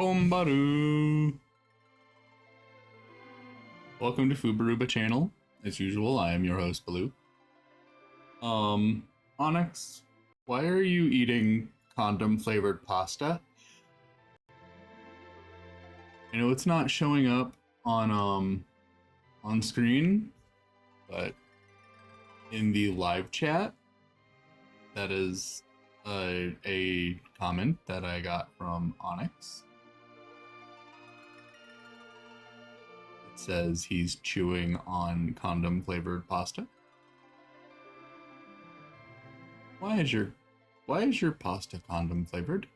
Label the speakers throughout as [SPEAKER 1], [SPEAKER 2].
[SPEAKER 1] Ombaru. Welcome to Fubaruba channel. As usual, I am your host, Baloo. Onyx, why are you eating condom-flavored pasta? I know it's not showing up on screen, but in the live chat, that is a comment that I got from Onyx. It says he's chewing on condom-flavored pasta. Why is your pasta condom flavored?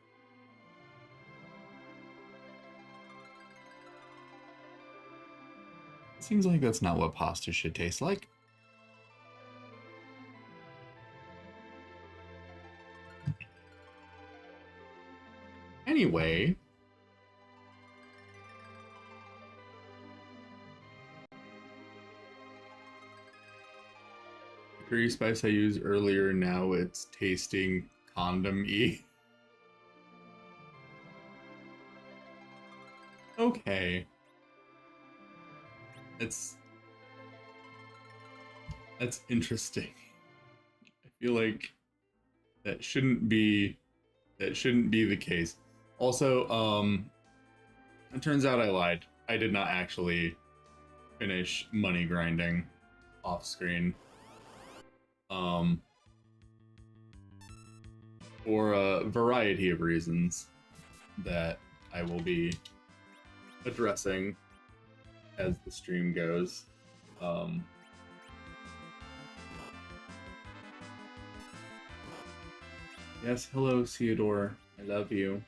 [SPEAKER 1] It seems like that's not what pasta should taste like. Anyway, the curry spice I used earlier, now it's tasting condom-y. Okay. That's interesting. I feel like that shouldn't be the case. Also, it turns out I lied. I did not actually finish money grinding off screen. For a variety of reasons that I will be addressing as the stream goes. Yes, hello, Theodore. I love you.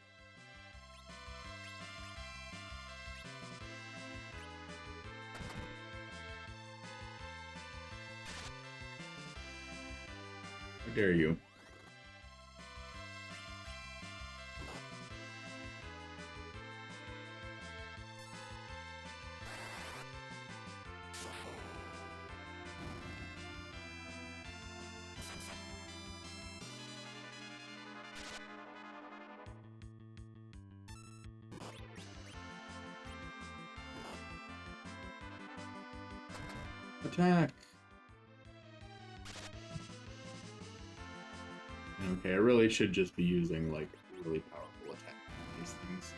[SPEAKER 1] How dare you? Attack! Okay, I really should just be using, like, really powerful attack on these things.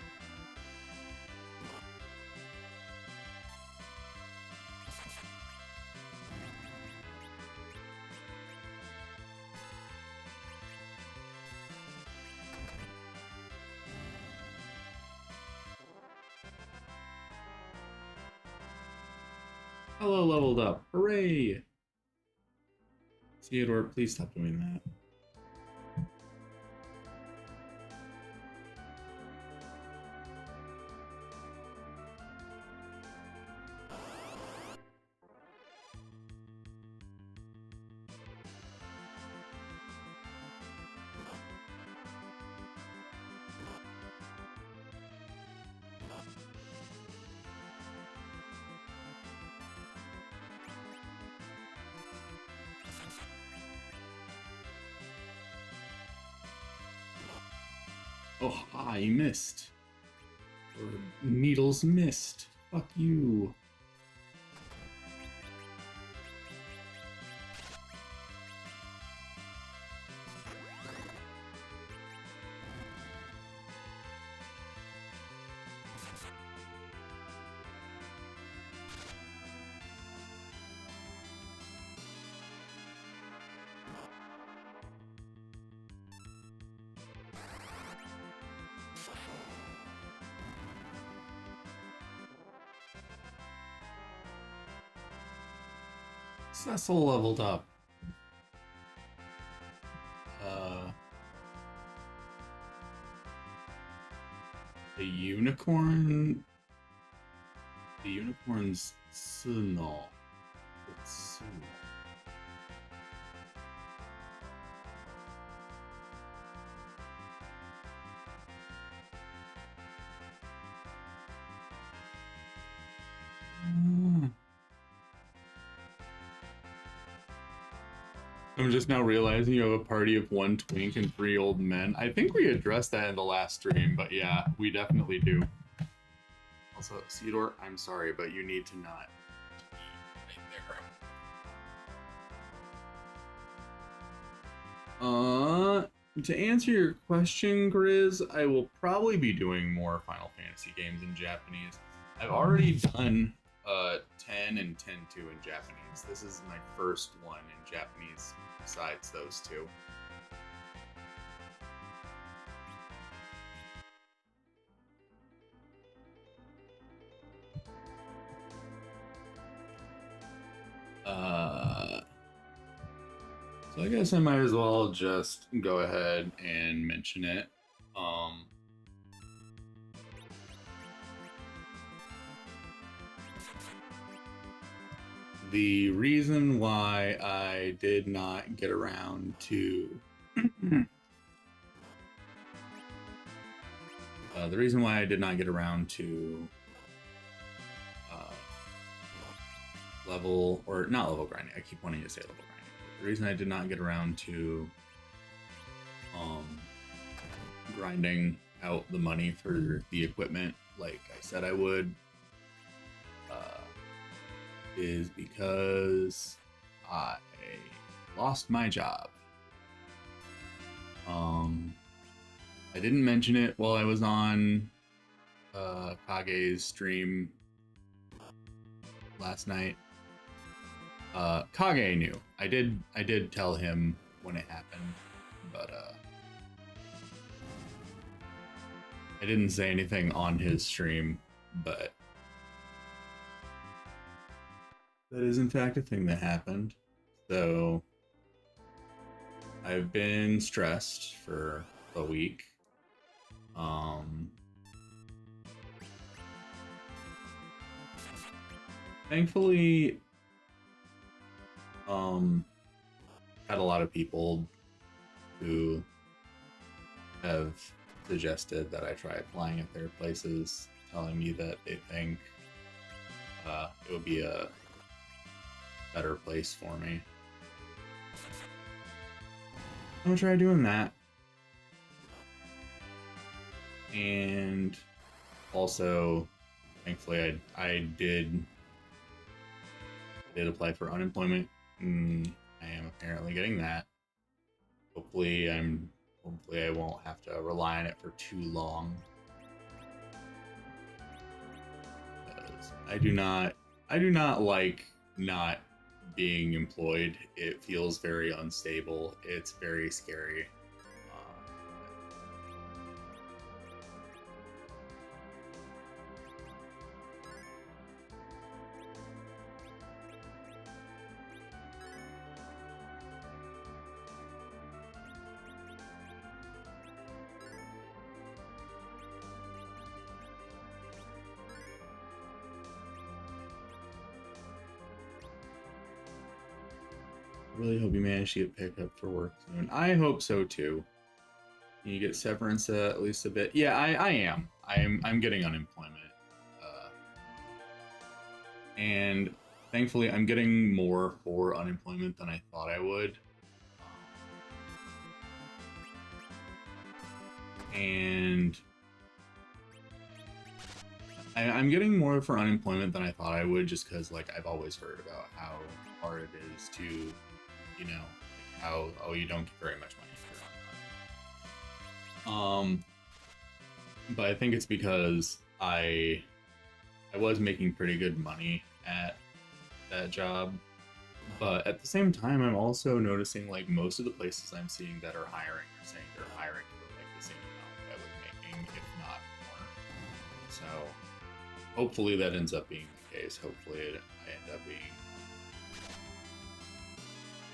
[SPEAKER 1] Hello, leveled up. Hooray! Theodore, please stop doing that. Oh, you missed. Or needles missed. Fuck you. Cecil leveled up. The unicorn. The unicorn's Tsuno. It's Tsuno. I'm just now realizing you have a party of 1 twink and 3 old men. I think we addressed that in the last stream, but yeah, we definitely do. Also, Cedar, I'm sorry, but you need to not eat right there. To answer your question, Grizz, I will probably be doing more Final Fantasy games in Japanese. I've already done 10 and 10-2 in Japanese. This is my first one in Japanese besides those two. So I guess I might as well just go ahead and mention it. The reason why I did not get around to the reason why I did not get around to level, or not level grinding, I keep wanting to say level grinding. The reason I did not get around to grinding out the money for the equipment like I said I would is because I lost my job. I didn't mention it while I was on Kage's stream last night. Kage knew. I did tell him when it happened, but I didn't say anything on his stream, but that is in fact a thing that happened. So I've been stressed for a week. Thankfully, had a lot of people who have suggested that I try applying at their places, telling me that they think it would be a better place for me. I'm gonna try doing that. And also, thankfully, I did apply for unemployment. I am apparently getting that. Hopefully I won't have to rely on it for too long. I do not like not being employed. It feels very unstable. It's very scary. I really hope you manage to get picked up for work soon. I hope so too. You get severance at least a bit. Yeah, I am. I'm getting unemployment, and thankfully I'm getting more for unemployment than I thought I would. And I'm getting more for unemployment than I thought I would, just because like I've always heard about how hard it is to, you know, how you don't get very much money for unemployment. But I think it's because I was making pretty good money at that job, but at the same time I'm also noticing like most of the places I'm seeing that are hiring are saying they're hiring for like the same amount that I was making, if not more. So hopefully that ends up being the case.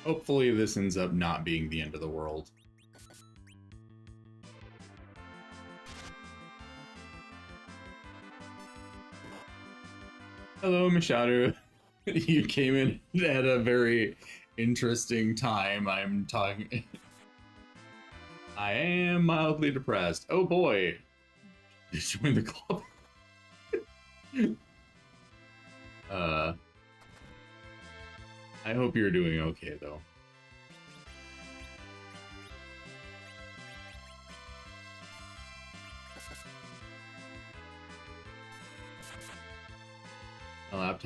[SPEAKER 1] Hopefully this ends up not being the end of the world. Hello, Misharu. You came in at a very interesting time. I'm talking. I am mildly depressed. Oh boy. Join the club. I hope you're doing okay though.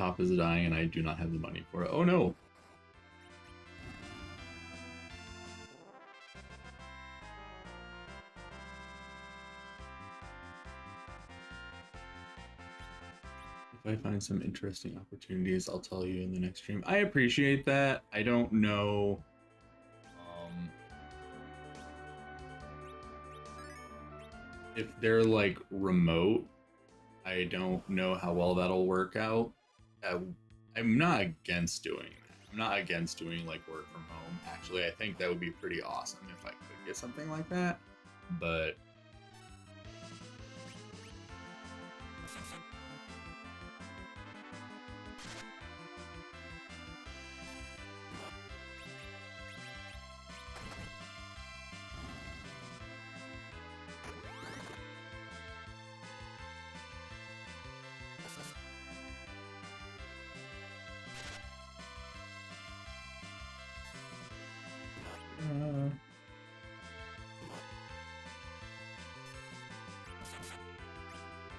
[SPEAKER 1] laptop is dying and I do not have the money for it. Oh no. If I find some interesting opportunities, I'll tell you in the next stream. I appreciate that. I don't know. If they're like remote, I don't know how well that'll work out. I'm not against doing that. I'm not against doing like work from home. Actually, I think that would be pretty awesome if I could get something like that. But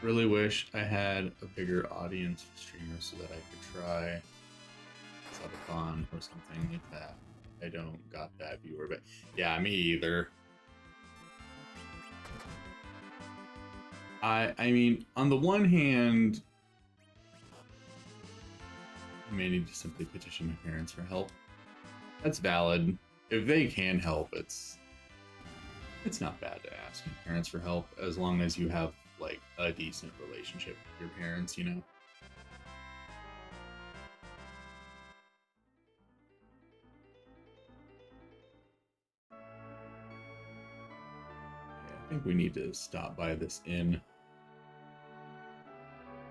[SPEAKER 1] really wish I had a bigger audience for streamers so that I could try subathon or something like that. I don't got that viewer, but yeah, me either. I mean, on the one hand, I may need to simply petition my parents for help. That's valid. If they can help, it's not bad to ask your parents for help as long as you have like a decent relationship with your parents, you know. Yeah, I think we need to stop by this inn.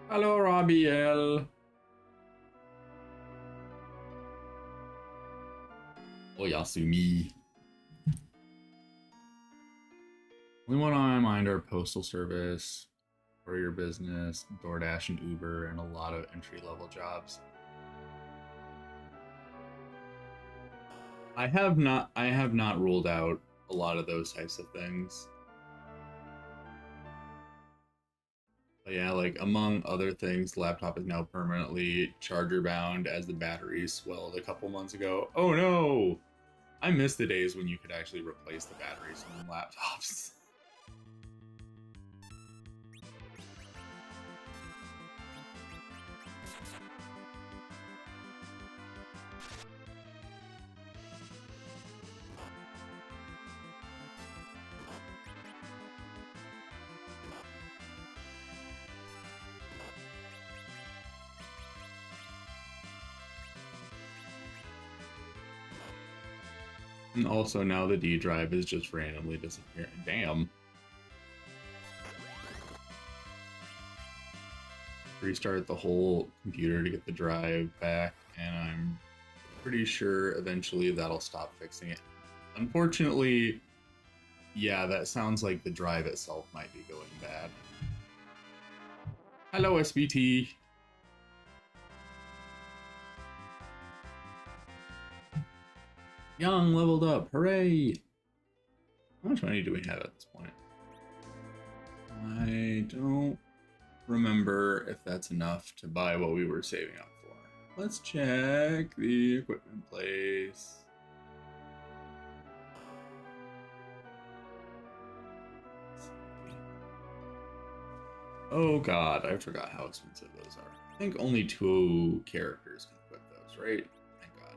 [SPEAKER 1] Hello, Rahbiel. Oh, Yasumi. Only one on my mind are postal service, courier business, DoorDash and Uber, and a lot of entry-level jobs. I have not ruled out a lot of those types of things. But yeah, like among other things, the laptop is now permanently charger bound as the battery swelled a couple months ago. Oh no! I miss the days when you could actually replace the batteries on laptops. And also now the D drive is just randomly disappearing. Damn. Restart the whole computer to get the drive back, and I'm pretty sure eventually that'll stop fixing it. Unfortunately, yeah, that sounds like the drive itself might be going bad. Hello, SBT. Young leveled up, hooray! How much money do we have at this point? I don't remember if that's enough to buy what we were saving up for. Let's check the equipment place. Oh god, I forgot how expensive those are. I think only 2 characters can equip those, right? Thank god.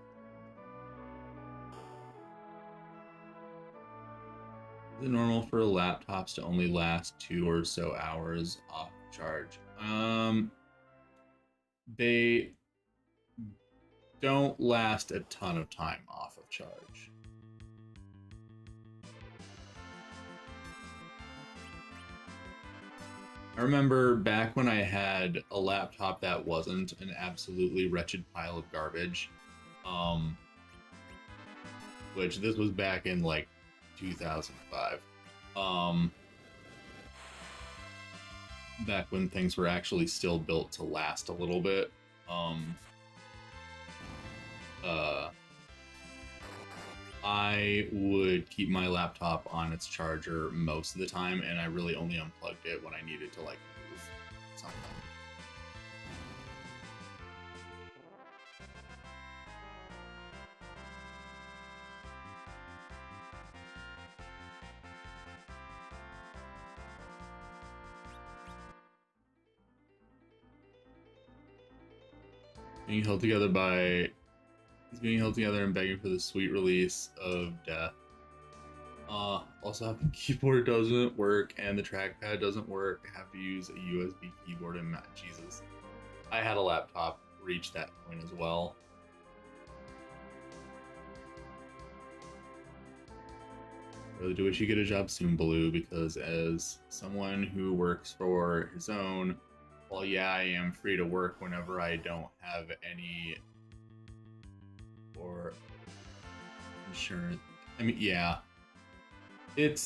[SPEAKER 1] Is it normal for laptops to only last 2 or so hours off charge? They don't last a ton of time off of charge. I remember back when I had a laptop that wasn't an absolutely wretched pile of garbage, which this was back in like 2005, back when things were actually still built to last a little bit. I would keep my laptop on its charger most of the time, and I really only unplugged it when I needed to like move something. Being held together by... He's being held together and begging for the sweet release of death. Also, the keyboard doesn't work and the trackpad doesn't work. I have to use a USB keyboard and Jesus. I had a laptop reach that point as well. Really do wish you get a job soon, Baloo, because as someone who works for his own, well, yeah, I am free to work whenever I don't have any or insurance. I mean, yeah, that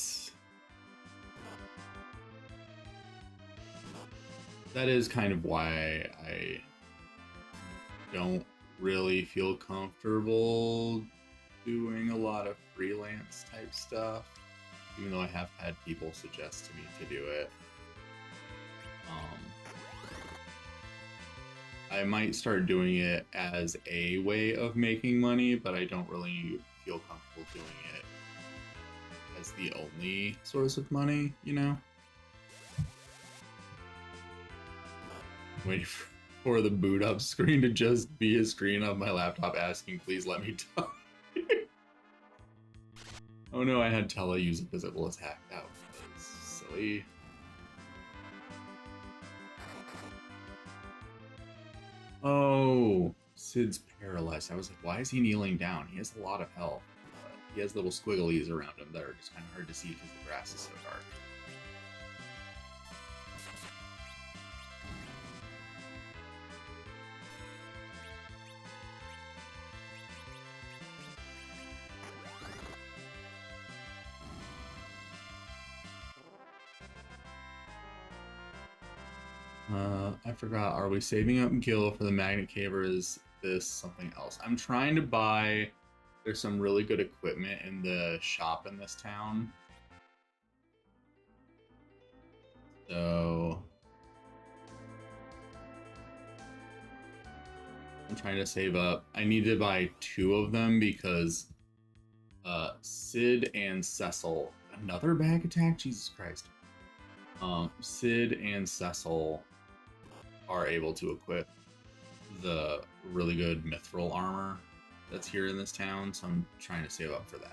[SPEAKER 1] is kind of why I don't really feel comfortable doing a lot of freelance type stuff, even though I have had people suggest to me to do it. I might start doing it as a way of making money, but I don't really feel comfortable doing it as the only source of money, you know? Waiting for the boot up screen to just be a screen of my laptop asking, please let me talk. Oh no, I had tele-use it because it was hacked out. That's silly. Oh, Sid's paralyzed. I was like, why is he kneeling down? He has a lot of health. He has little squigglies around him that are just kind of hard to see because the grass is so dark. I forgot. Are we saving up Gil for the magnet cave, or is this something else? I'm trying to buy... There's some really good equipment in the shop in this town. So... I'm trying to save up. I need to buy 2 of them because... Sid and Cecil... Another bag attack? Jesus Christ. Sid and Cecil are able to equip the really good mithril armor that's here in this town, so I'm trying to save up for that.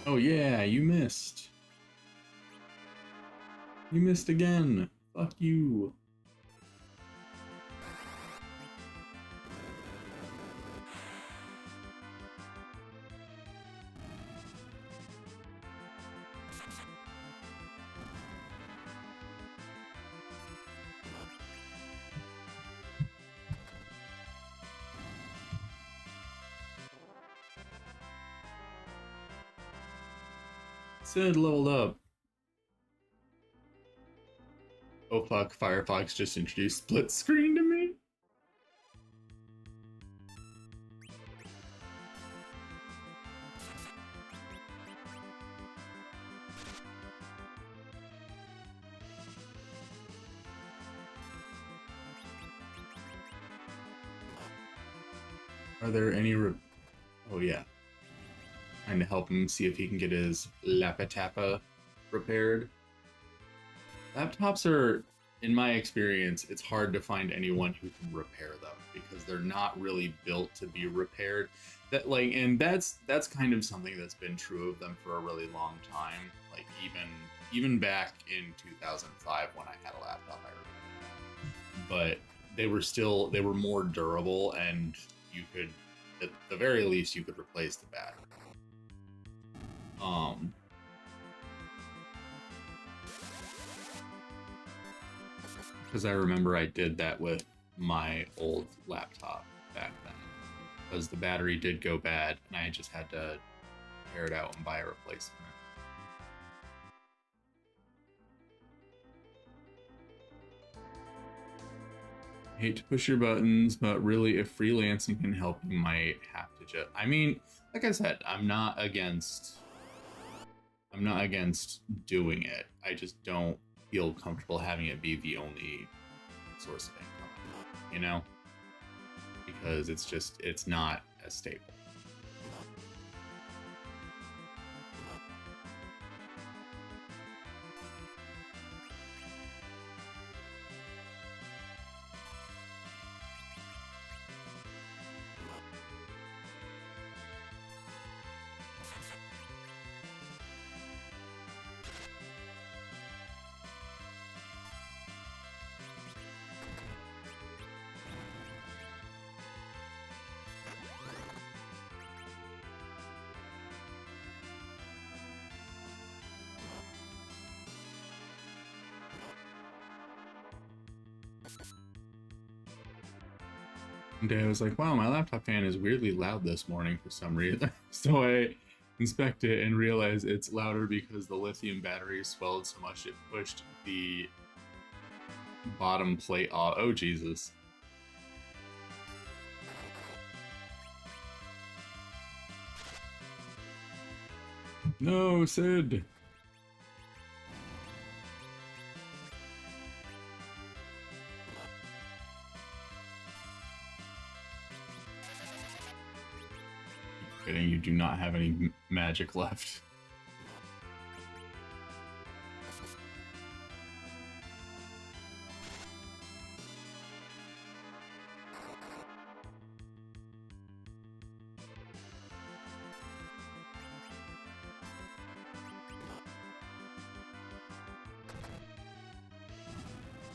[SPEAKER 1] Oh yeah, you missed. You missed again. Fuck you. Sid leveled up. Oh fuck, Firefox just introduced split screen to me. Are there any oh yeah. Trying to help him see if he can get his Lapatapa repaired. Laptops are, in my experience, it's hard to find anyone who can repair them because they're not really built to be repaired. That and that's kind of something that's been true of them for a really long time. Like even back in 2005 when I had a laptop, I remember that. But they were more durable, and you could, at the very least, you could replace the battery. Because I remember I did that with my old laptop back then, because the battery did go bad and I just had to tear it out and buy a replacement. I hate to push your buttons, but really if freelancing can help, you might have to fidget. I mean, like I said, I'm not against doing it. I just don't feel comfortable having it be the only source of income, you know? Because it's not as stable. One day I was like, wow, my laptop fan is weirdly loud this morning for some reason. So I inspect it and realize it's louder because the lithium battery swelled so much it pushed the bottom plate off. Oh, Jesus. No, Sid. Kidding, you do not have any magic left.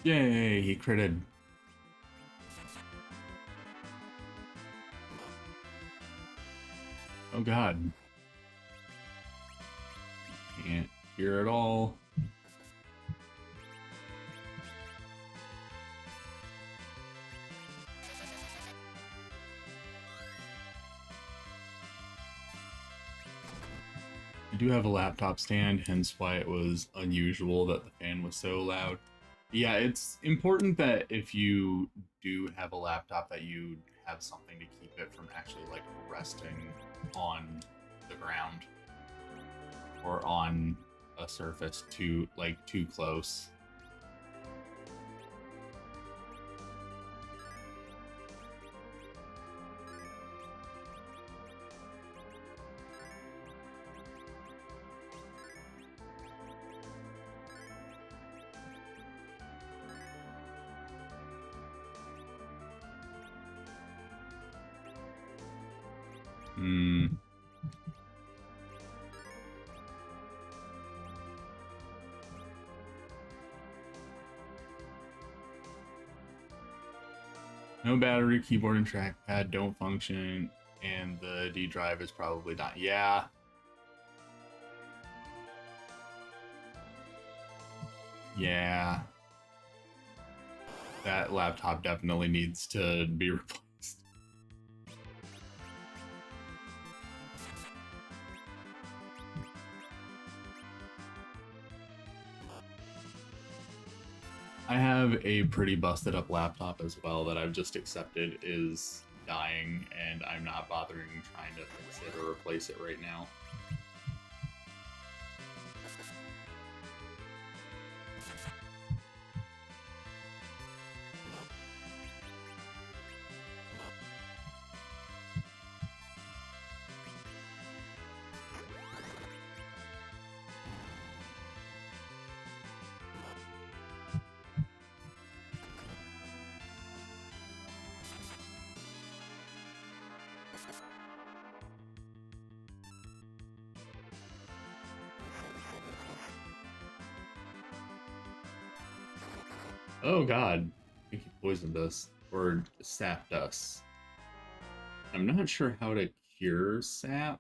[SPEAKER 1] Yay, he critted. Oh god. Can't hear it all. I do have a laptop stand, hence why it was unusual that the fan was so loud. Yeah, it's important that if you do have a laptop that you have something to keep it from actually like resting on the ground or on a surface too close. No battery, keyboard, and trackpad don't function, and the D drive is probably not. Yeah. Yeah. That laptop definitely needs to be replaced. I have a pretty busted up laptop as well that I've just accepted is dying, and I'm not bothering trying to fix it or replace it right now. Oh god, I think he poisoned us or sapped us. I'm not sure how to cure sap.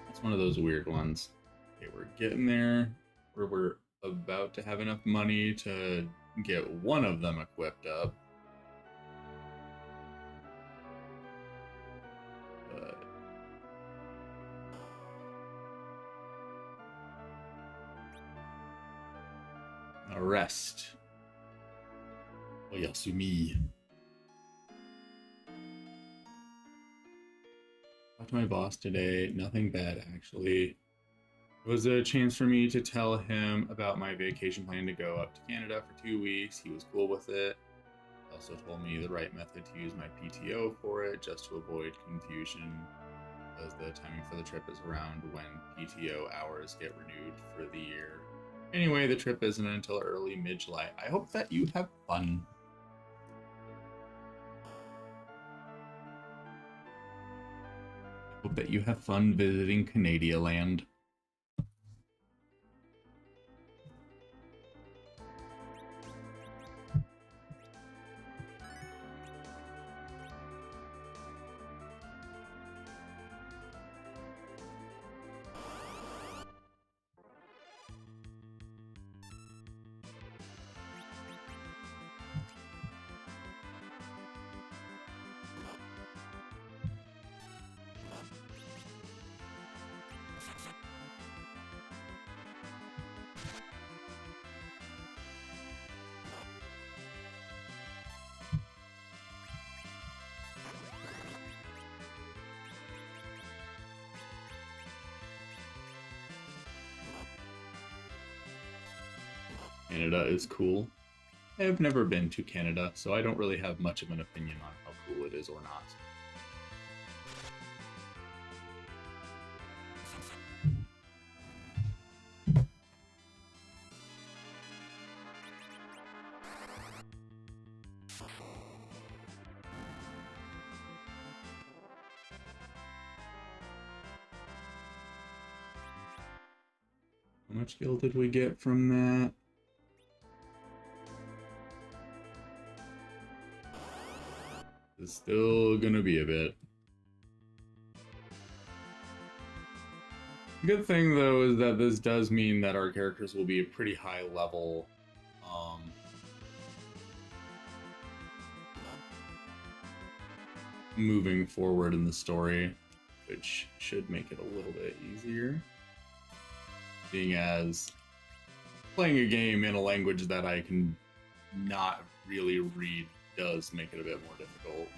[SPEAKER 1] It's one of those weird ones. Okay, we're getting there where we're about to have enough money to get one of them equipped up. But arrest Oyasumi. Talked to my boss today. Nothing bad, actually. It was a chance for me to tell him about my vacation plan to go up to Canada for 2 weeks. He was cool with it. He also told me the right method to use my PTO for it, just to avoid confusion, because the timing for the trip is around when PTO hours get renewed for the year. Anyway, the trip isn't until early mid-July. I hope that you have fun. I hope that you have fun visiting Canada land. Canada is cool. I have never been to Canada, so I don't really have much of an opinion on how cool it is or not. How much gil did we get from that? It's still gonna be a bit. Good thing though is that this does mean that our characters will be a pretty high level. Moving forward in the story, which should make it a little bit easier. Being as playing a game in a language that I can not really read does make it a bit more difficult.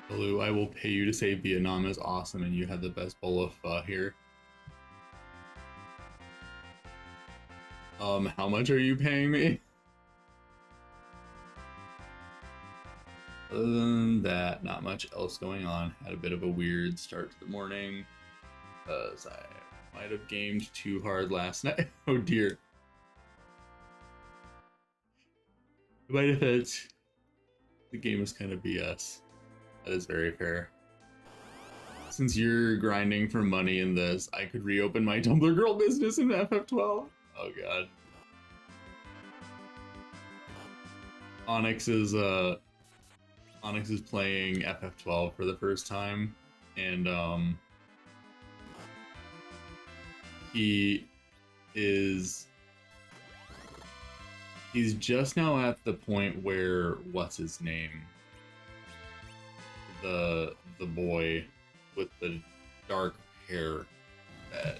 [SPEAKER 1] Lou, I will pay you to say Vietnam is awesome and you had the best bowl of pho here. How much are you paying me? Other than that, not much else going on. Had a bit of a weird start to the morning, because I might have gamed too hard last night. Oh dear. In my defense, the game is kind of BS. That is very fair. Since you're grinding for money in this, I could reopen my Tumblr girl business in FF12. Oh god. Onyx is playing FF12 for the first time, and he's just now at the point where what's his name? The boy with the dark hair that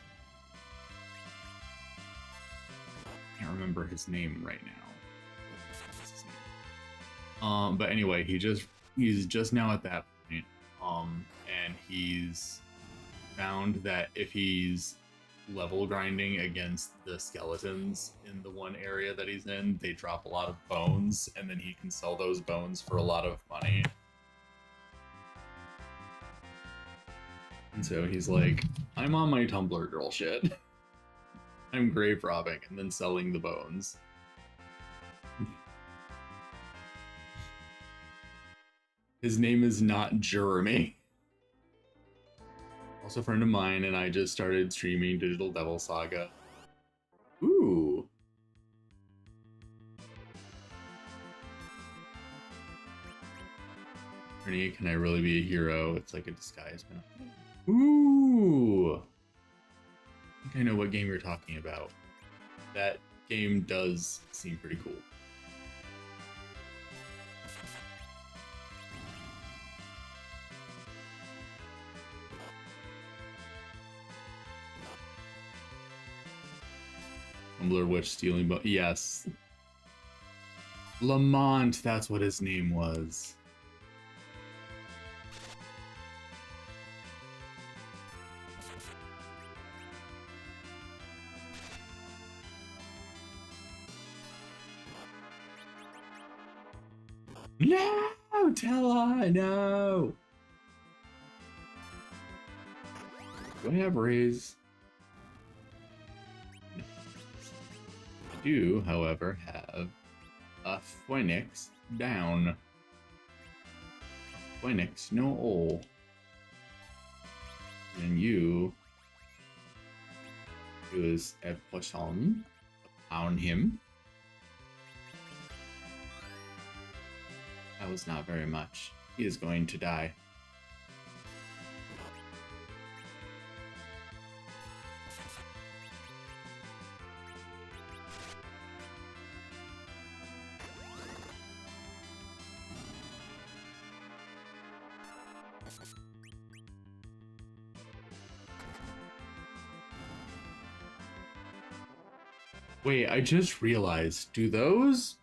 [SPEAKER 1] I can't remember his name right now. What's his name? But anyway, he's just now at that point. And he's found that if he's level grinding against the skeletons in the one area that he's in, they drop a lot of bones, and then he can sell those bones for a lot of money. And so he's like, I'm on my Tumblr girl shit. I'm grave robbing and then selling the bones. His name is not Jeremy. Also a friend of mine, and I just started streaming Digital Devil Saga. Ooh. Ernie, can I really be a hero? It's like a disguise. Ooh! I think I know what game you're talking about. That game does seem pretty cool. Tumbler Witch stealing, but yes. Lamont, that's what his name was. No, Tella, no. Do I have raise? I do, however, have a Phoenix down. Phoenix, no all. And you use a potion upon him. That was not very much. He is going to die. Wait, I just realized, do those?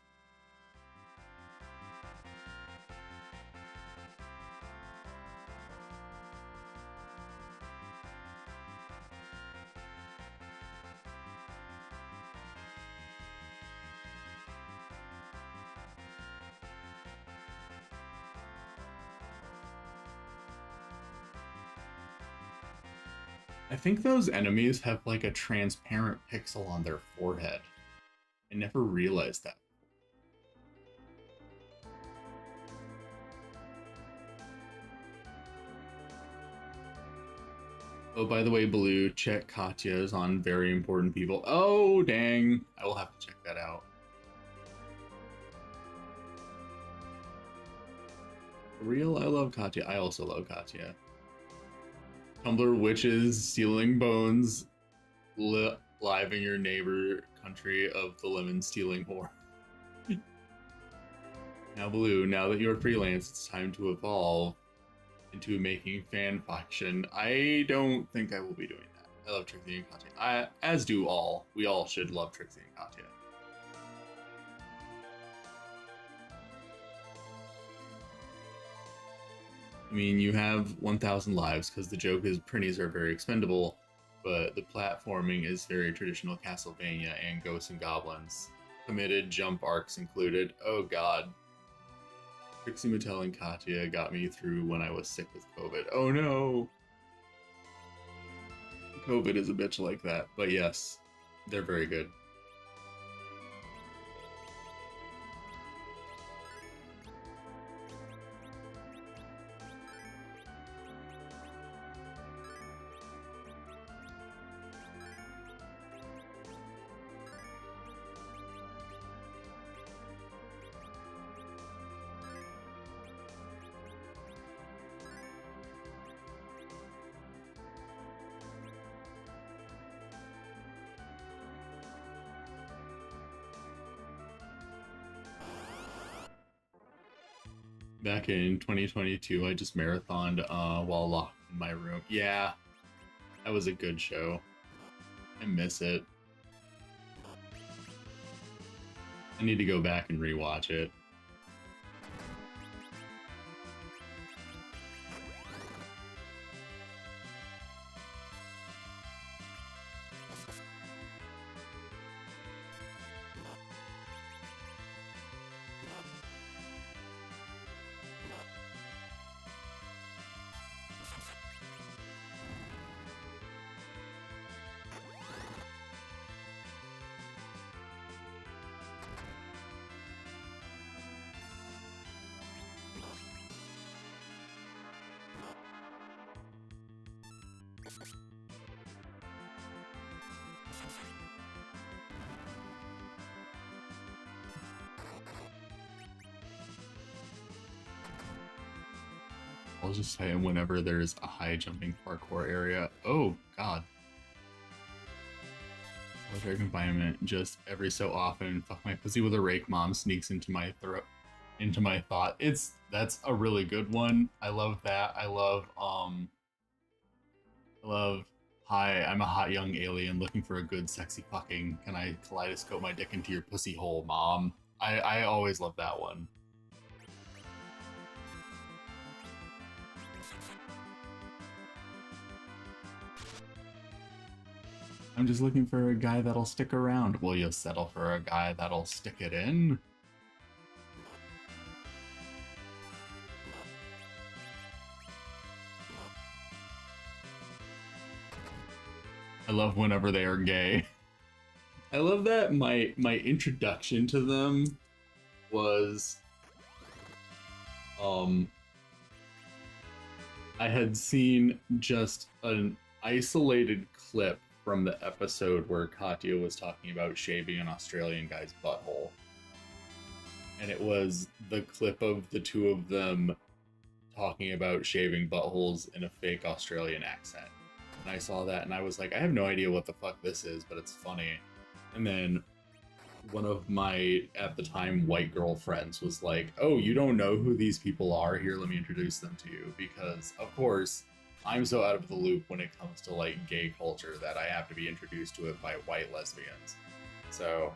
[SPEAKER 1] I think those enemies have like a transparent pixel on their forehead. I never realized that. Oh, by the way, Blue, check Katya's on Very Important People. Oh, dang. I will have to check that out. For real, I love Katya. I also love Katya. Tumblr witches stealing bones, live in your neighbor country of the lemon stealing whore. Now, Blue, now that you're freelance, it's time to evolve into making fan fiction. I don't think I will be doing that. I love Trixie and Katya. As do all. We all should love Trixie and Katya. I mean, you have 1,000 lives because the joke is printies are very expendable, but the platforming is very traditional Castlevania and Ghosts and Goblins. Committed jump arcs included. Oh god. Trixie Mattel and Katya got me through when I was sick with COVID. Oh no! COVID is a bitch like that, but yes, they're very good. Back in 2022, I just marathoned while locked in my room. Yeah, that was a good show. I miss it. I need to go back and rewatch it. I'll just say whenever there's a high jumping parkour area. Oh God. Electric confinement just every so often. Fuck my pussy with a rake. Mom sneaks into my throat, into my thought. That's a really good one. I love that. I love hi, I'm a hot young alien looking for a good sexy fucking. Can I kaleidoscope my dick into your pussy hole, mom? I always love that one. I'm just looking for a guy that'll stick around. Will you settle for a guy that'll stick it in? I love whenever they are gay. I love that my introduction to them was I had seen just an isolated clip from the episode where Katya was talking about shaving an Australian guy's butthole. And it was the clip of the two of them talking about shaving buttholes in a fake Australian accent. And I saw that and I was like, I have no idea what the fuck this is, but it's funny. And then one of my, at the time, white girlfriends was like, oh, you don't know who these people are? Here, let me introduce them to you. Because, of course, I'm so out of the loop when it comes to, like, gay culture that I have to be introduced to it by white lesbians. So...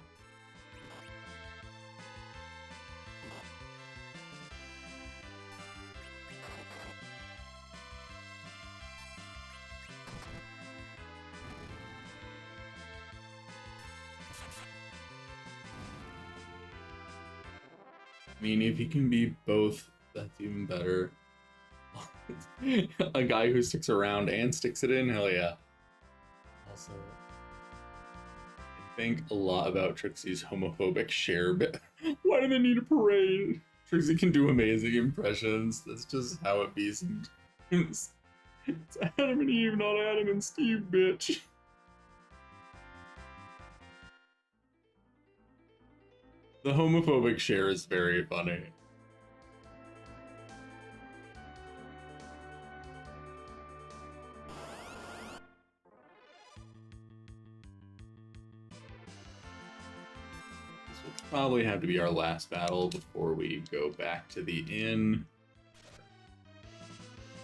[SPEAKER 1] I mean, if he can be both, that's even better. A guy who sticks around and sticks it in, hell yeah. Also, I think a lot about Trixie's homophobic share bit. Why do they need a parade? Trixie can do amazing impressions. That's just how it be sometimes. It's Adam and Eve, not Adam and Steve, bitch. The homophobic share is very funny. This will probably have to be our last battle before we go back to the inn.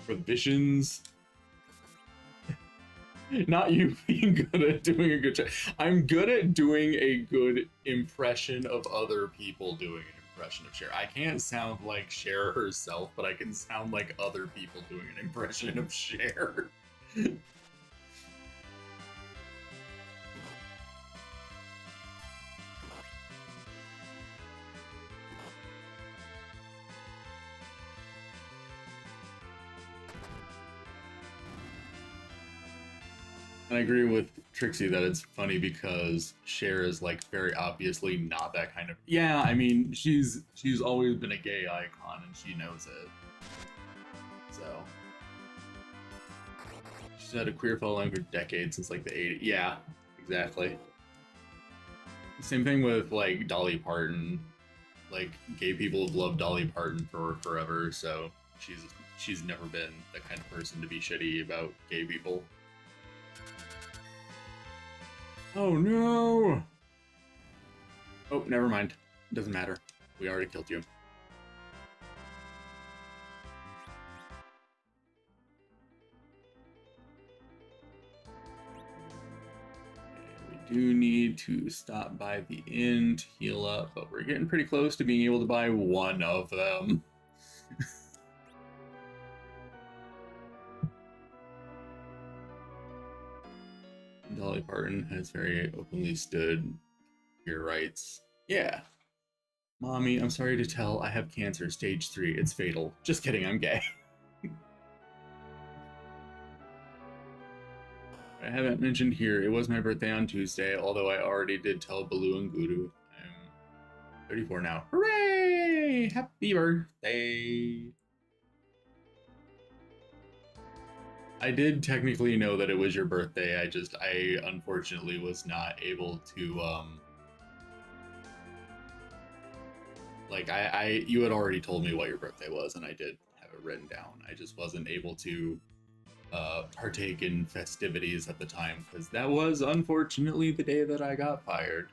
[SPEAKER 1] For visions. Not you being good at doing a good job. I'm good at doing a good impression of other people doing an impression of Cher. I can't sound like Cher herself, but I can sound like other people doing an impression of Cher. And I agree with Trixie that it's funny because Cher is like very obviously not that kind of. Yeah, I mean she's always been a gay icon and she knows it. So she's had a queer following for decades, since like the 80s. Yeah, exactly. Same thing with like Dolly Parton. Like gay people have loved Dolly Parton for forever, so she's never been the kind of person to be shitty about gay people. Oh no! Oh, never mind. Doesn't matter. We already killed you. We do need to stop by the inn to heal up, but we're getting pretty close to being able to buy one of them. Dolly Parton has very openly stood your rights. Yeah. Mommy, I'm sorry to tell, I have cancer, stage 3. It's fatal. Just kidding, I'm gay. I haven't mentioned here, it was my birthday on Tuesday, although I already did tell Baloo and Guru. I'm 34 now. Hooray! Happy birthday! I did technically know that it was your birthday. I unfortunately was not able to, like, you had already told me what your birthday was, and I did have it written down. I just wasn't able to partake in festivities at the time because that was unfortunately the day that I got fired.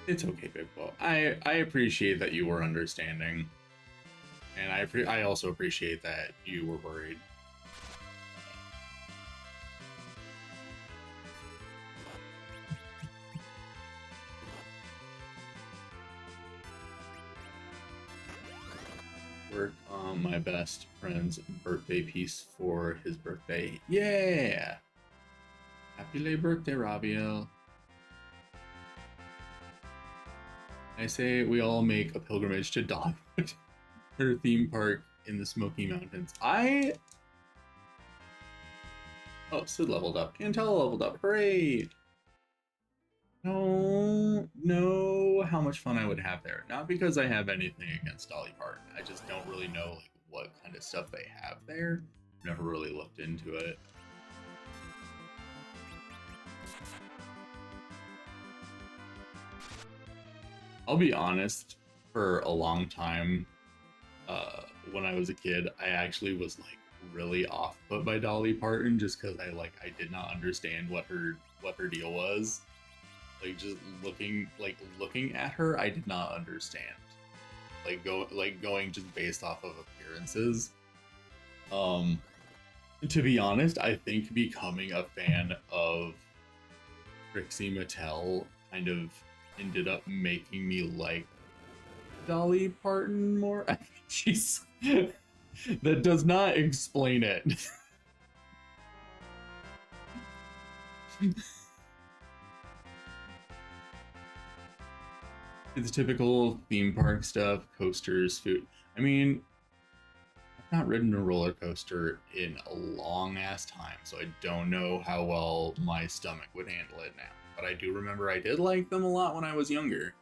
[SPEAKER 1] It's okay, Big Bo. I appreciate that you were understanding, and I also appreciate that you were worried. Work on my best friend's birthday piece for his birthday. Yeah! Happy late birthday, Rahbiel. I say we all make a pilgrimage to Dogwood, her theme park in the Smoky Mountains. Oh, Sid leveled up. Cantel leveled up. Hooray! Don't know how much fun I would have there. Not because I have anything against Dolly Parton. I just don't really know like what kind of stuff they have there. Never really looked into it. I'll be honest, for a long time, when I was a kid, I actually was like really off put by Dolly Parton just because I did not understand what her deal was. Like just looking at her, I did not understand. Going just based off of appearances. To be honest, I think becoming a fan of Trixie Mattel kind of ended up making me like Dolly Parton more. I think she's that does not explain it. It's typical theme park stuff, coasters, food. I mean, I've not ridden a roller coaster in a long ass time, so I don't know how well my stomach would handle it now. But I do remember I did like them a lot when I was younger.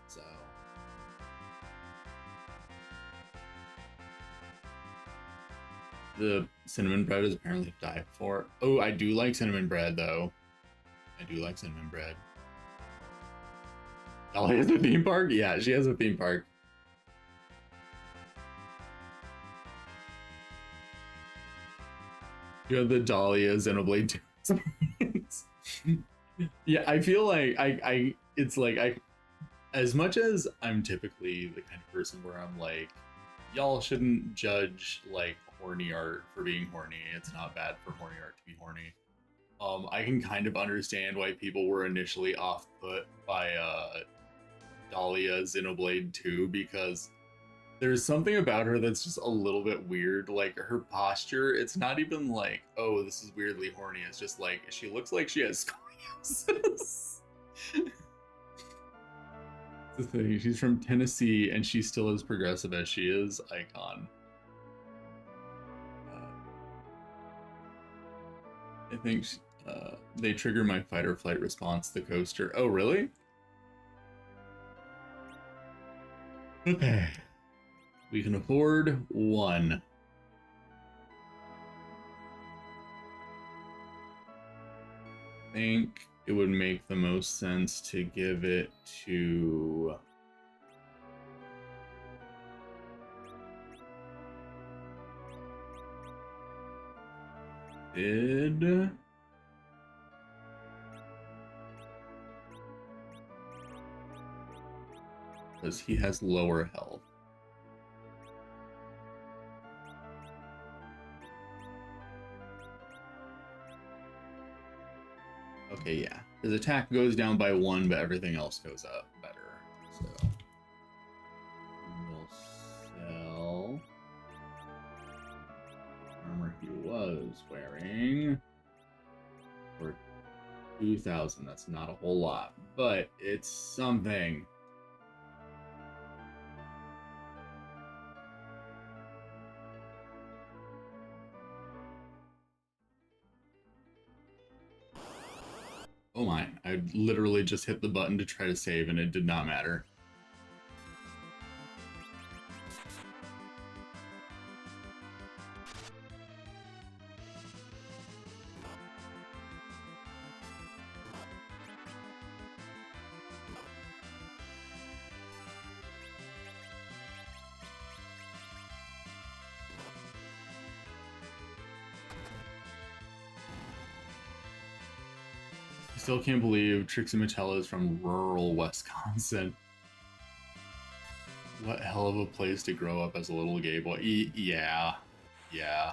[SPEAKER 1] So. The cinnamon bread is apparently died for. Oh, I do like cinnamon bread, though. I do like cinnamon bread. Dolly has a theme park? Yeah, she has a theme park. You have the Dahlia Xenoblade 2. Yeah, I feel like it's like as much as I'm typically the kind of person where I'm like, y'all shouldn't judge like horny art for being horny. It's not bad for horny art to be horny. I can kind of understand why people were initially off put by Dahlia Xenoblade 2 because there's something about her that's just a little bit weird. Like her posture, it's not even like, oh, this is weirdly horny. It's just like she looks like she has scoliosis. The thing, she's from Tennessee and she's still as progressive as she is. Icon. I think they trigger my fight or flight response, the coaster. Oh, really? Okay. We can afford one. I think it would make the most sense to give it to Sid. Because he has lower health. Okay, yeah. His attack goes down by 1, but everything else goes up better. So we'll sell armor he was wearing for 2,000. That's not a whole lot, but it's something. Oh my, I literally just hit the button to try to save and it did not matter. still can't believe Trixie Mattel is from rural Wisconsin. What hell of a place to grow up as a little gay boy. Yeah. Yeah.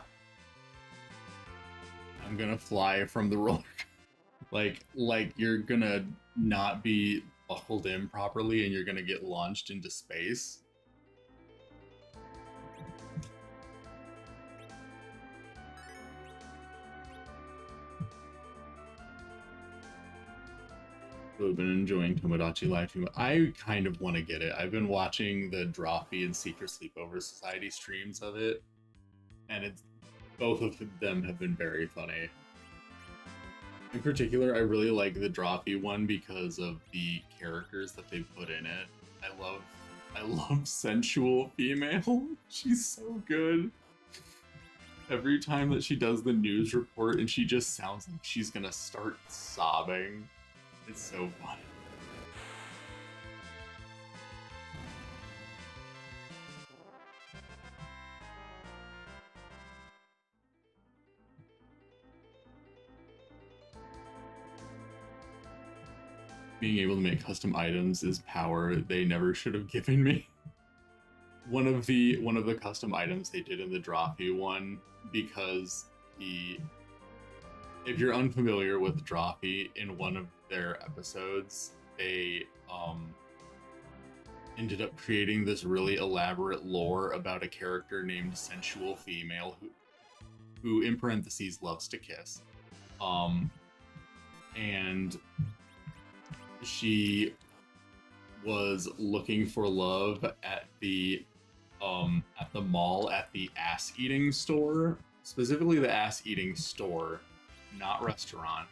[SPEAKER 1] I'm gonna fly from the roller. like you're gonna not be buckled in properly and you're gonna get launched into space. I've been enjoying Tomodachi Life. I kind of want to get it. I've been watching the Drawfee and Secret Sleepover Society streams of it, and it's both of them have been very funny. In particular, I really like the Drawfee one because of the characters that they put in it. I love sensual female. She's so good. Every time that she does the news report and she just sounds like she's gonna start sobbing. It's so funny. Being able to make custom items is power they never should have given me. One of the custom items they did in the Drawfee one, because if you're unfamiliar with Drawfee, in one of their episodes, they ended up creating this really elaborate lore about a character named Sensual Female who in parentheses loves to kiss. And she was looking for love at the mall at the ass eating store, specifically the ass eating store, not restaurant.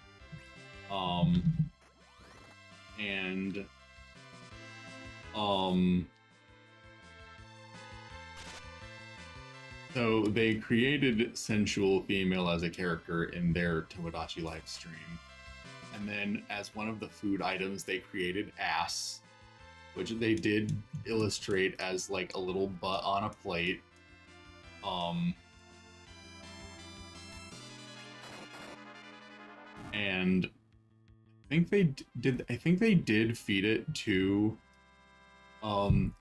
[SPEAKER 1] So they created Sensual Female as a character in their Tomodachi live stream. And then as one of the food items, they created ass, which they did illustrate as like a little butt on a plate. And I think they did feed it to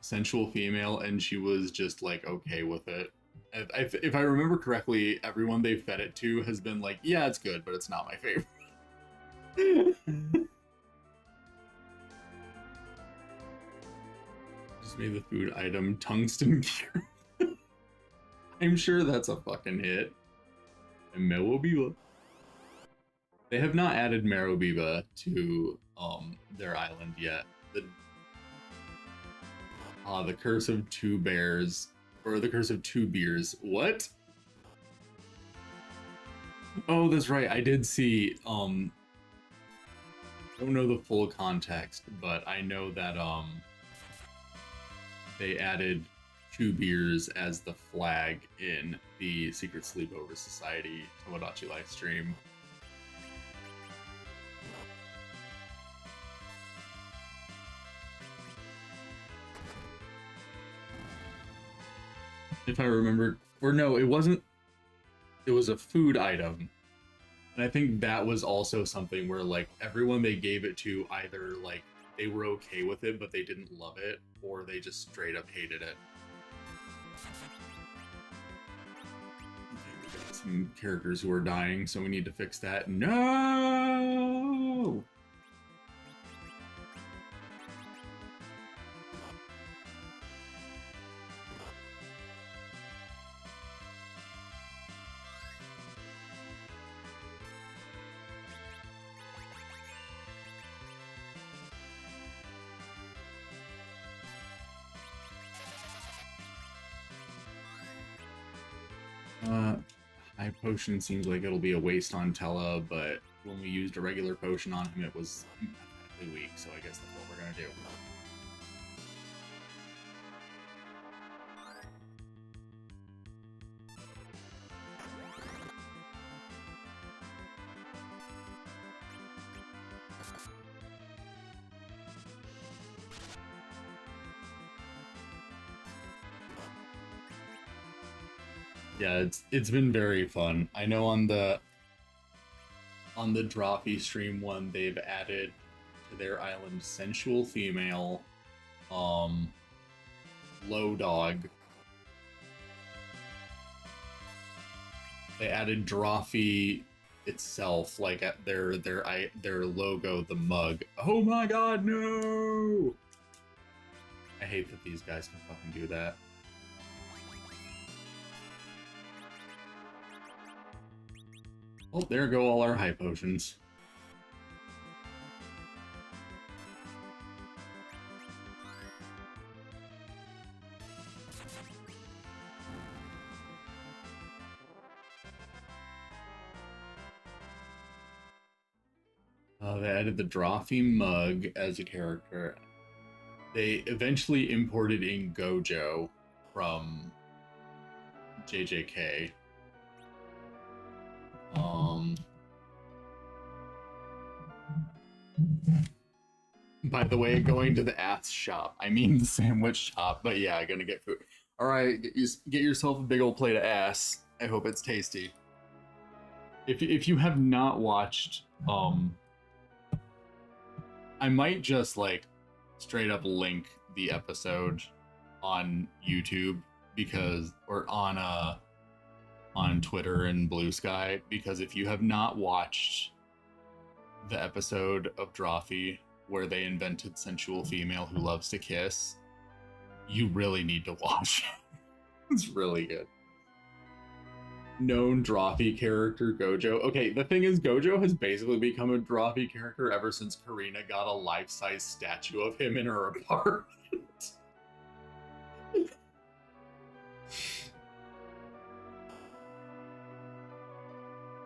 [SPEAKER 1] Sensual Female, and she was just like okay with it. If I remember correctly, everyone they fed it to has been like, yeah, it's good, but it's not my favorite. Just made the food item tungsten gear. I'm sure that's a fucking hit. And Merobiba. They have not added Merobiba to their island yet. The Curse of Two Bears, or the Curse of Two Beers. What? Oh, that's right. I did see. I don't know the full context, but I know that they added Two Beers as the flag in the Secret Sleepover Society Tomodachi live stream. If I remember, or no, it wasn't. It was a food item. And I think that was also something where, like, everyone they gave it to either, like, they were okay with it, but they didn't love it, or they just straight up hated it. Okay, we got some characters who are dying, so we need to fix that. No! High potion seems like it'll be a waste on Tella, but when we used a regular potion on him, it was pathetically weak, so I guess that's what we're gonna do. Yeah, it's been very fun. I know on the on the Drawfee stream one, they've added to their island sensual female, low dog. They added Drawfee itself, like at their logo, the mug. Oh my god, no! I hate that these guys can fucking do that. Oh, there go all our high potions. They added the Drawfee mug as a character. They eventually imported in Gojo from JJK. By the way, going to the ass shop. I mean the sandwich shop, but yeah, gonna get food. All right, get yourself a big old plate of ass. I hope it's tasty. If you have not watched, I might just like straight up link the episode on YouTube or on Twitter and Blue Sky, because if you have not watched the episode of Drawfee where they invented sensual female who loves to kiss, you really need to watch it. It's really good. Known Drawfee character Gojo. Okay, the thing is, Gojo has basically become a Drawfee character ever since Karina got a life-size statue of him in her apartment.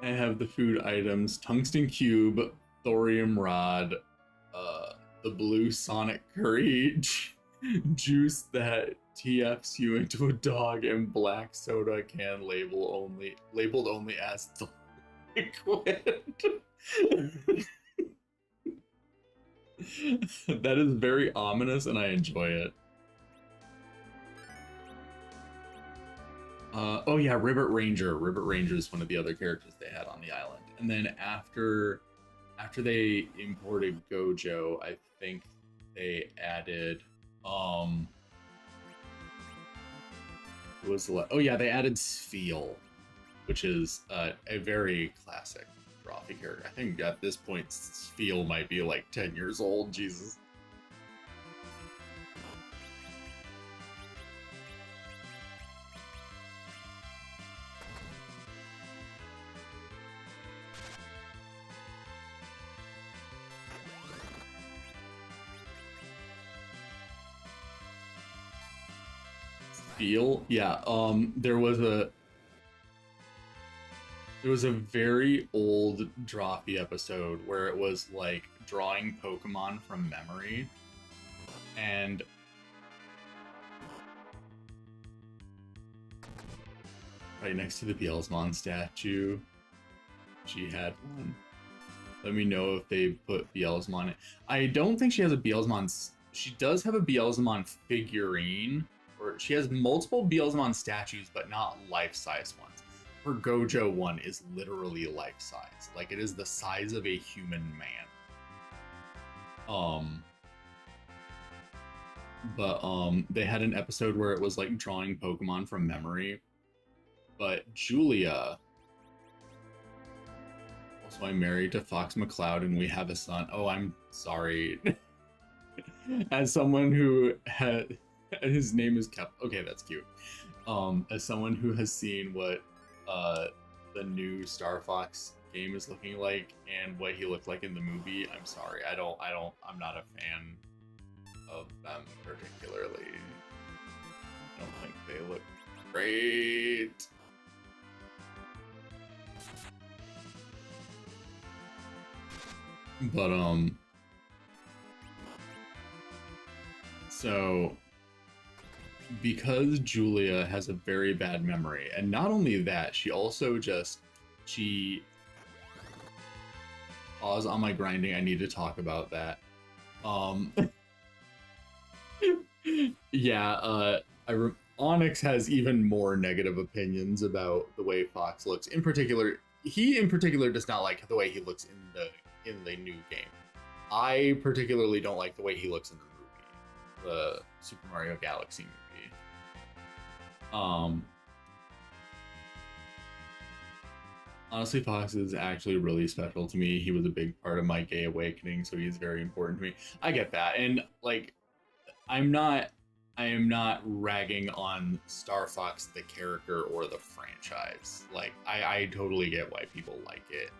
[SPEAKER 1] I have the food items: tungsten cube, thorium rod, the blue sonic curry, juice that TFs you into a dog, and black soda can labeled only as the liquid. That is very ominous, and I enjoy it. Oh yeah, Ribbit Ranger. Ribbit Ranger is one of the other characters they had on the island. And then after they imported Gojo, I think they added they added Sfeel, which is a very classic Drawfee character. I think at this point Sfeel might be like 10 years old. Jesus. Yeah, there was a very old Drawfee episode where it was like drawing Pokemon from memory, and right next to the Beelzemon statue, she had one. Let me know if they put Beelzemon in. I don't think she has a Beelzemon. She does have a Beelzemon figurine. Or she has multiple Beelzemon statues, but not life-size ones. Her Gojo one is literally life-size. Like, it is the size of a human man. They had an episode where it was like drawing Pokemon from memory. But Julia, also I'm married to Fox McCloud and we have a son. Oh, I'm sorry. As someone who had... His name is Kep. Okay, that's cute. As someone who has seen what the new Star Fox game is looking like and what he looked like in the movie, I'm sorry. I'm not a fan of them particularly. I don't think they look great. But so because Julia has a very bad memory, and not only that, she also pause on my grinding, I need to talk about that. Yeah, Onyx has even more negative opinions about the way Fox looks. In particular, he in particular does not like the way he looks in the new game. I particularly don't like the way he looks in the movie, the Super Mario Galaxy movie. Honestly, Fox is actually really special to me. He was a big part of my gay awakening, so he's very important to me. I get that, and like, I am not ragging on Star Fox the character or the franchise. Like, I totally get why people like it,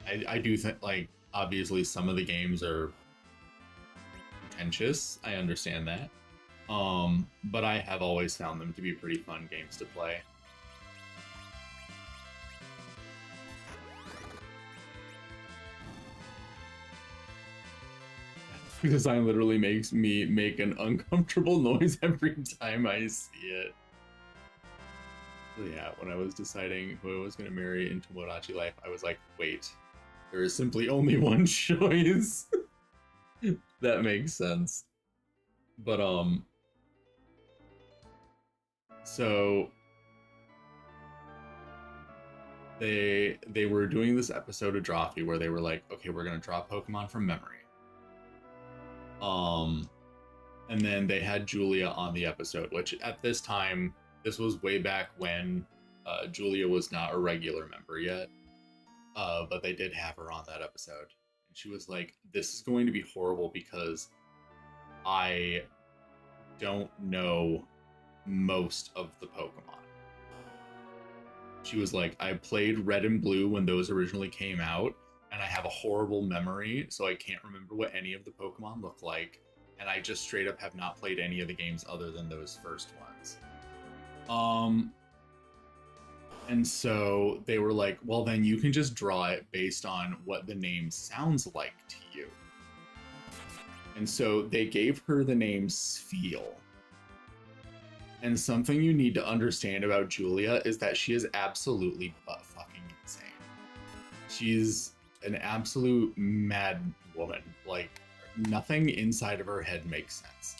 [SPEAKER 1] and I do think, like, obviously some of the games are pretentious. I understand that, but I have always found them to be pretty fun games to play. The design literally makes me make an uncomfortable noise every time I see it. So yeah, when I was deciding who I was going to marry in Tomodachi Life, I was like, wait, there is simply only one choice. That makes sense. But so they were doing this episode of Drawfee where they were like, okay, we're gonna draw Pokemon from memory. And then they had Julia on the episode, which at this time, this was way back when Julia was not a regular member yet, but they did have her on that episode. And she was like, this is going to be horrible because I don't know most of the Pokemon. She was like, I played Red and Blue when those originally came out, and I have a horrible memory, so I can't remember what any of the Pokemon look like, and I just straight up have not played any of the games other than those first ones. And so they were like, well, then you can just draw it based on what the name sounds like to you. And so they gave her the name Sfeel. And something you need to understand about Julia is that she is absolutely butt fucking insane. She's an absolute mad woman. Like, nothing inside of her head makes sense.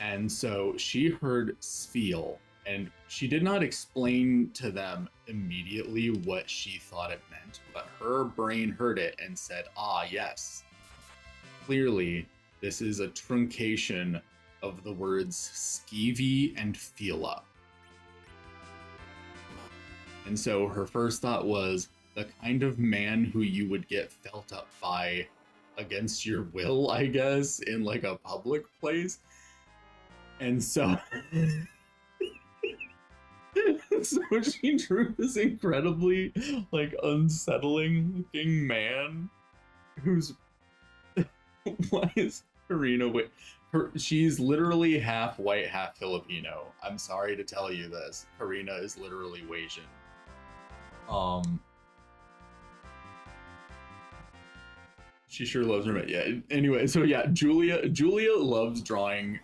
[SPEAKER 1] And so she heard Sfeel, and she did not explain to them immediately what she thought it meant, but her brain heard it and said, ah, yes. Clearly, this is a truncation of the words skeevy and Fila. And so her first thought was, the kind of man who you would get felt up by against your will, I guess, in like a public place. And so so she drew this incredibly like unsettling looking man who's why is Karina she's literally half white, half Filipino. I'm sorry to tell you this. Karina is literally Asian. She sure loves her. Yeah. Anyway, so yeah, Julia loves drawing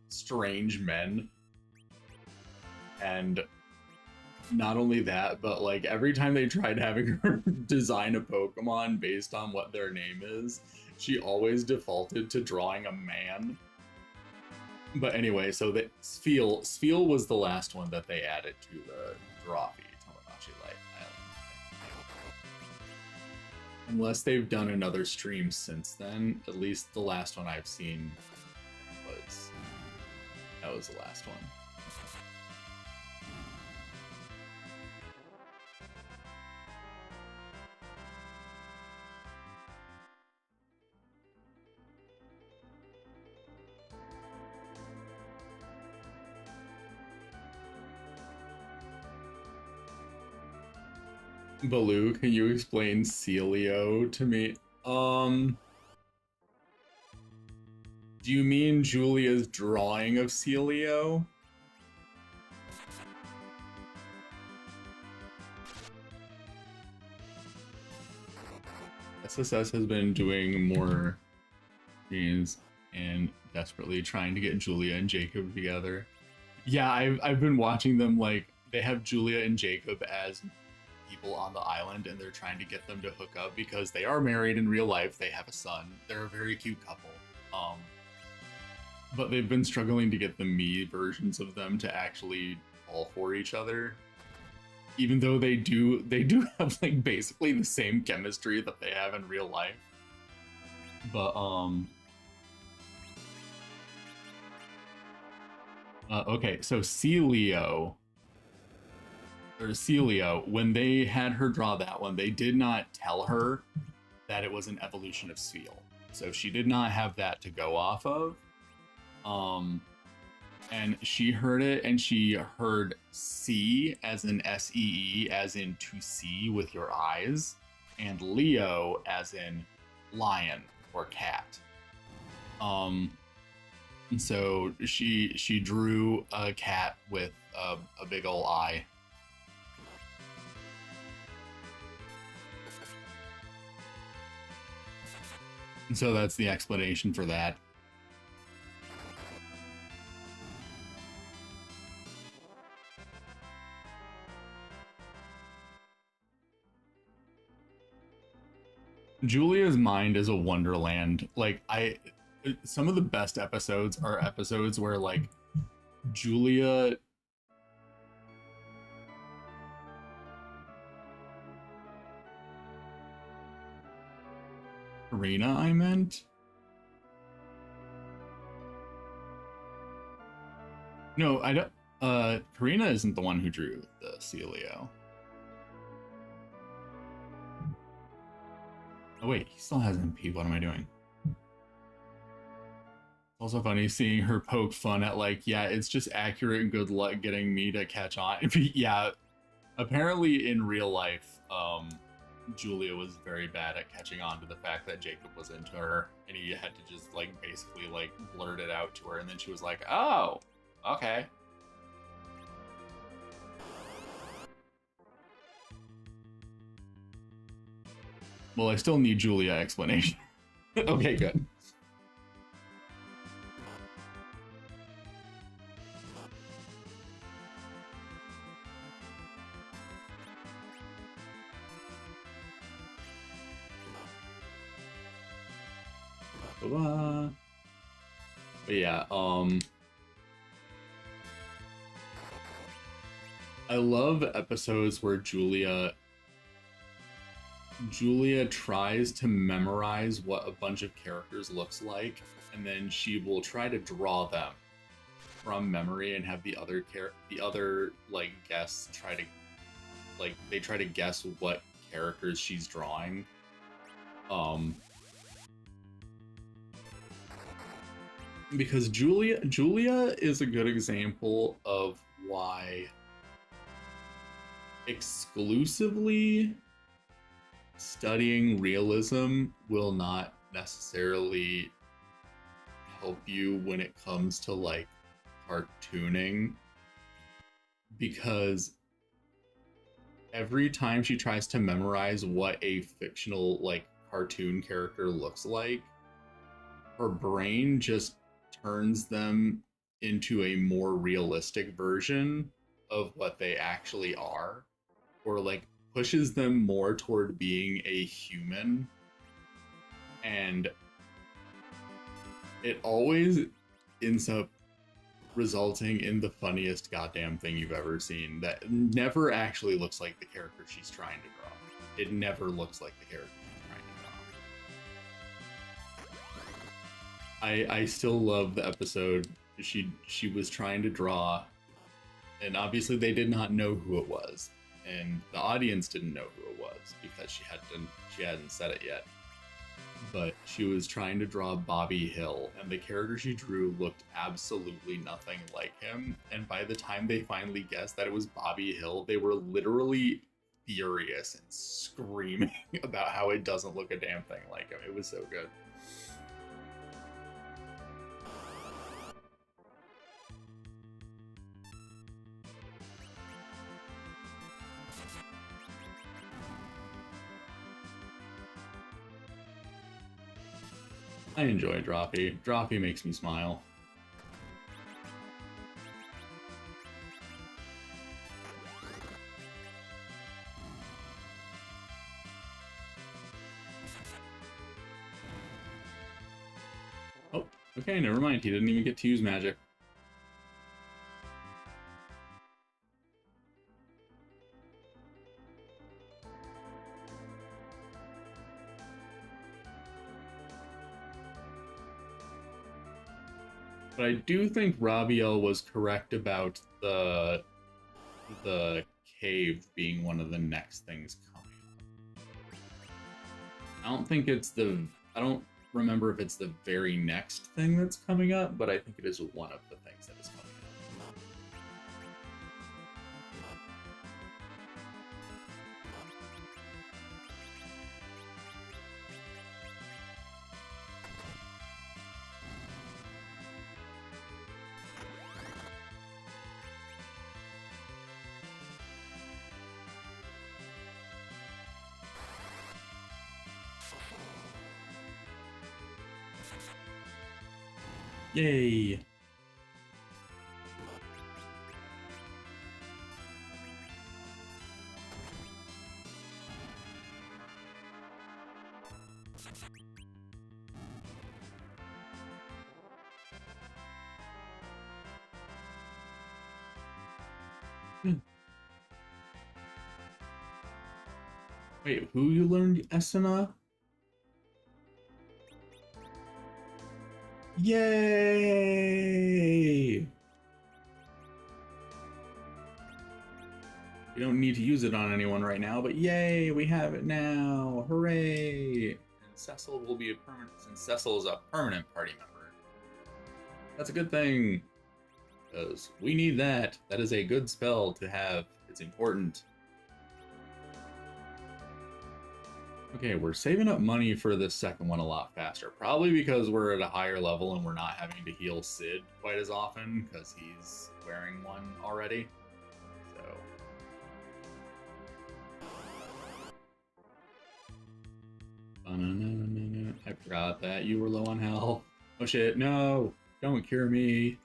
[SPEAKER 1] strange men. And not only that, but like every time they tried having her design a Pokemon based on what their name is, she always defaulted to drawing a man. But anyway, so that Sfeel was the last one that they added to the Drawfee Tomodachi Life Island. Unless they've done another stream since then, at least the last one I've seen was the last one. Baloo, can you explain Celio to me? Do you mean Julia's drawing of Celio? SSS has been doing more games and desperately trying to get Julia and Jacob together. Yeah, I've been watching them, like, they have Julia and Jacob as people on the island, and they're trying to get them to hook up because they are married in real life. They have a son. They're a very cute couple. But they've been struggling to get the me versions of them to actually fall for each other. even though they do have like basically the same chemistry that they have in real life. But okay, so Celio, when they had her draw that one, they did not tell her that it was an evolution of Sfeel. So she did not have that to go off of. And she heard it, and she heard see as in SEE, as in to see with your eyes, and Leo as in lion or cat. And so she drew a cat with a big ol' eye. And so that's the explanation for that. Julia's mind is a wonderland. Like some of the best episodes are episodes where like Julia Karina, I meant. No, I don't. Karina isn't the one who drew the Celio. Oh wait, he still has MP. What am I doing? It's also funny seeing her poke fun at like, yeah, it's just accurate and good luck getting me to catch on. Yeah, apparently in real life, Julia was very bad at catching on to the fact that Jacob was into her, and he had to just like basically like blurt it out to her, and then she was like, oh, okay. Well, I still need Julia explanation. Okay, good. But yeah, I love episodes where Julia tries to memorize what a bunch of characters looks like, and then she will try to draw them from memory and have the other like guests try to guess what characters she's drawing. Because Julia is a good example of why exclusively studying realism will not necessarily help you when it comes to like cartooning, because every time she tries to memorize what a fictional like cartoon character looks like, her brain just turns them into a more realistic version of what they actually are, or like pushes them more toward being a human. And it always ends up resulting in the funniest goddamn thing you've ever seen that never actually looks like the character she's trying to draw. It never looks like the character she's trying to draw. I still love the episode she was trying to draw, and obviously they did not know who it was, and the audience didn't know who it was because she hadn't said it yet. But she was trying to draw Bobby Hill, and the character she drew looked absolutely nothing like him. And by the time they finally guessed that it was Bobby Hill, they were literally furious and screaming about how it doesn't look a damn thing like him. It was so good. I enjoy Droppy. Droppy makes me smile. Oh, okay, never mind. He didn't even get to use magic. But I do think Rahbiel was correct about the cave being one of the next things coming. I don't think it's the. I don't remember if it's the very next thing that's coming up, but I think it is one of the things that is coming up. Yay! Wait, who you learned Esuna? Yay! We don't need to use it on anyone right now, but yay, we have it now! Hooray! And Cecil will be a permanent, since Cecil is a permanent party member. That's a good thing, because we need that. That is a good spell to have. It's important. Okay, we're saving up money for this second one a lot faster. Probably because we're at a higher level and we're not having to heal Sid quite as often, because he's wearing one already. So... I forgot that you were low on health. Oh shit, no! Don't cure me!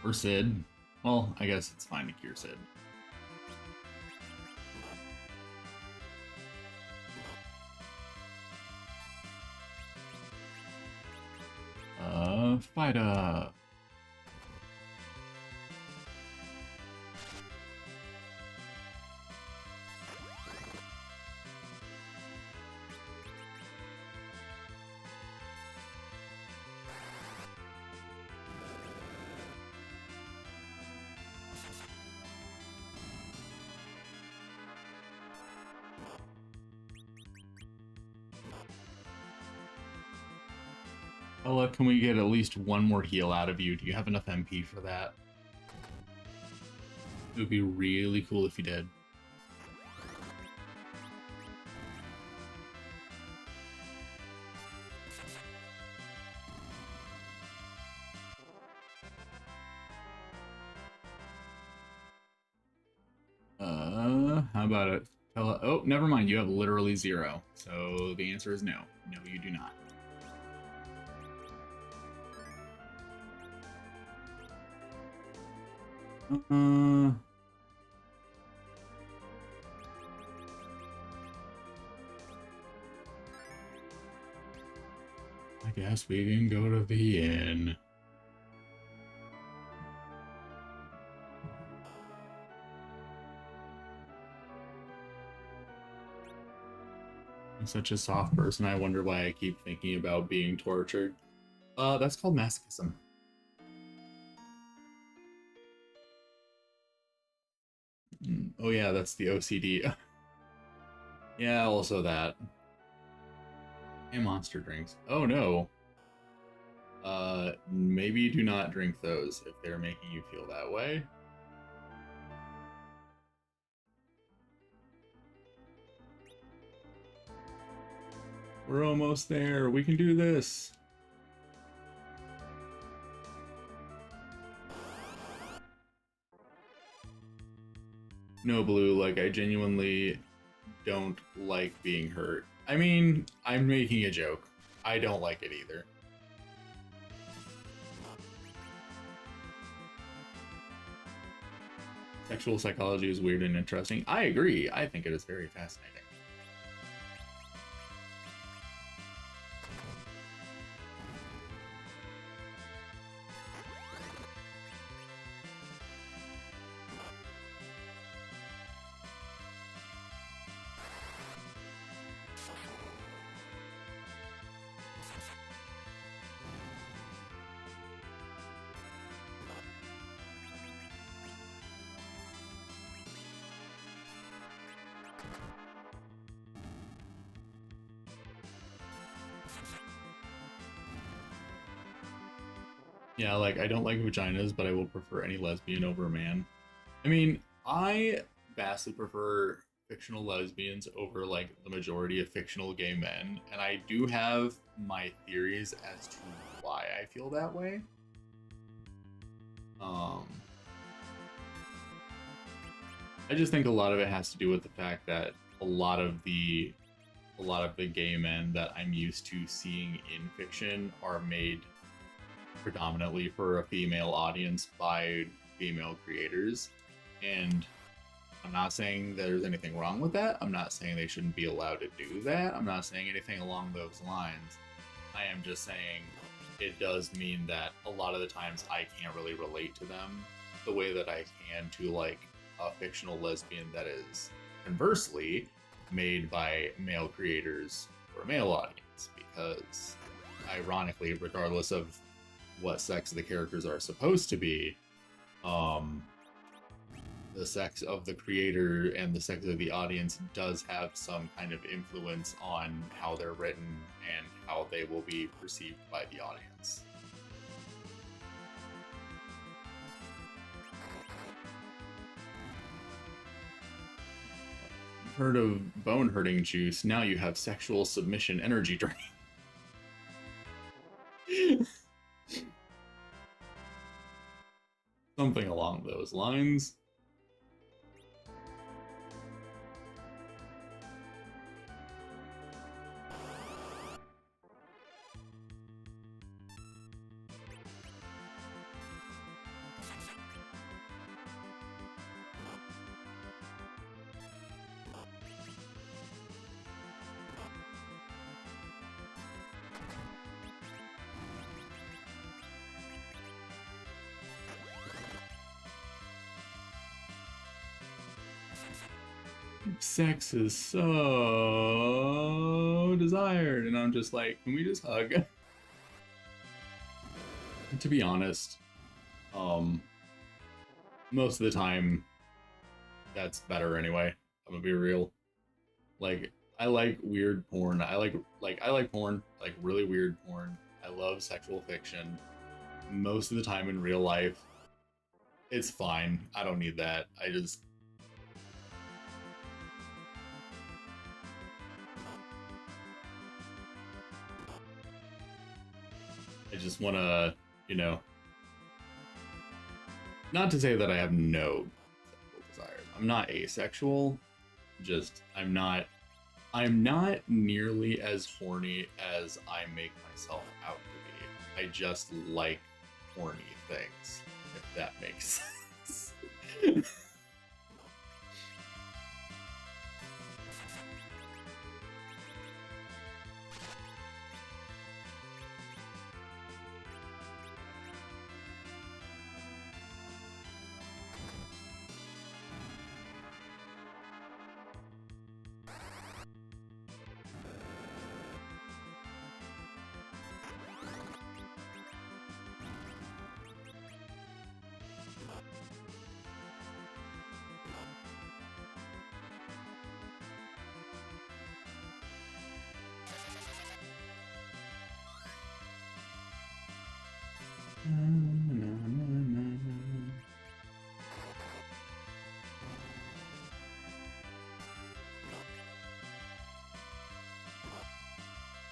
[SPEAKER 1] Or Sid. Well, I guess it's fine to cure Sid. Fighter! Ella, can we get at least one more heal out of you? Do you have enough MP for that? It would be really cool if you did. How about it? Oh, never mind. You have literally 0. So the answer is no. No, you do not. I guess we can go to the inn. I'm such a soft person. I wonder why I keep thinking about being tortured. That's called masochism. Oh yeah, that's the OCD. Yeah, also that. And monster drinks. Oh no. Maybe do not drink those if they're making you feel that way. We're almost there. We can do this. No, Blue, like, I genuinely don't like being hurt. I mean, I'm making a joke. I don't like it either. Sexual psychology is weird and interesting. I agree. I think it is very fascinating. Yeah, like I don't like vaginas, but I will prefer any lesbian over a man. I mean, I vastly prefer fictional lesbians over like the majority of fictional gay men, and I do have my theories as to why I feel that way. Um, I just think a lot of it has to do with the fact that a lot of the a lot of the gay men that I'm used to seeing in fiction are made predominantly for a female audience by female creators. And I'm not saying there's anything wrong with that. I'm not saying they shouldn't be allowed to do that. I'm not saying anything along those lines. I am just saying it does mean that a lot of the times I can't really relate to them the way that I can to like a fictional lesbian that is conversely made by male creators for a male audience, because ironically, regardless of what sex the characters are supposed to be, um, the sex of the creator and the sex of the audience does have some kind of influence on how they're written and how they will be perceived by the audience. Heard of bone hurting juice? Now you have sexual submission energy drink. Something along those lines. Sex is so desired, and I'm just like, can we just hug? To be honest, um, most of the time, that's better anyway. I'm gonna be real. Like, I like weird porn. I like porn, like really weird porn. I love sexual fiction. Most of the time in real life, it's fine. I don't need that. I just want to, you know, not to say that I have no sexual desires. I'm not asexual. Just I'm not nearly as horny as I make myself out to be. I just like horny things, if that makes sense.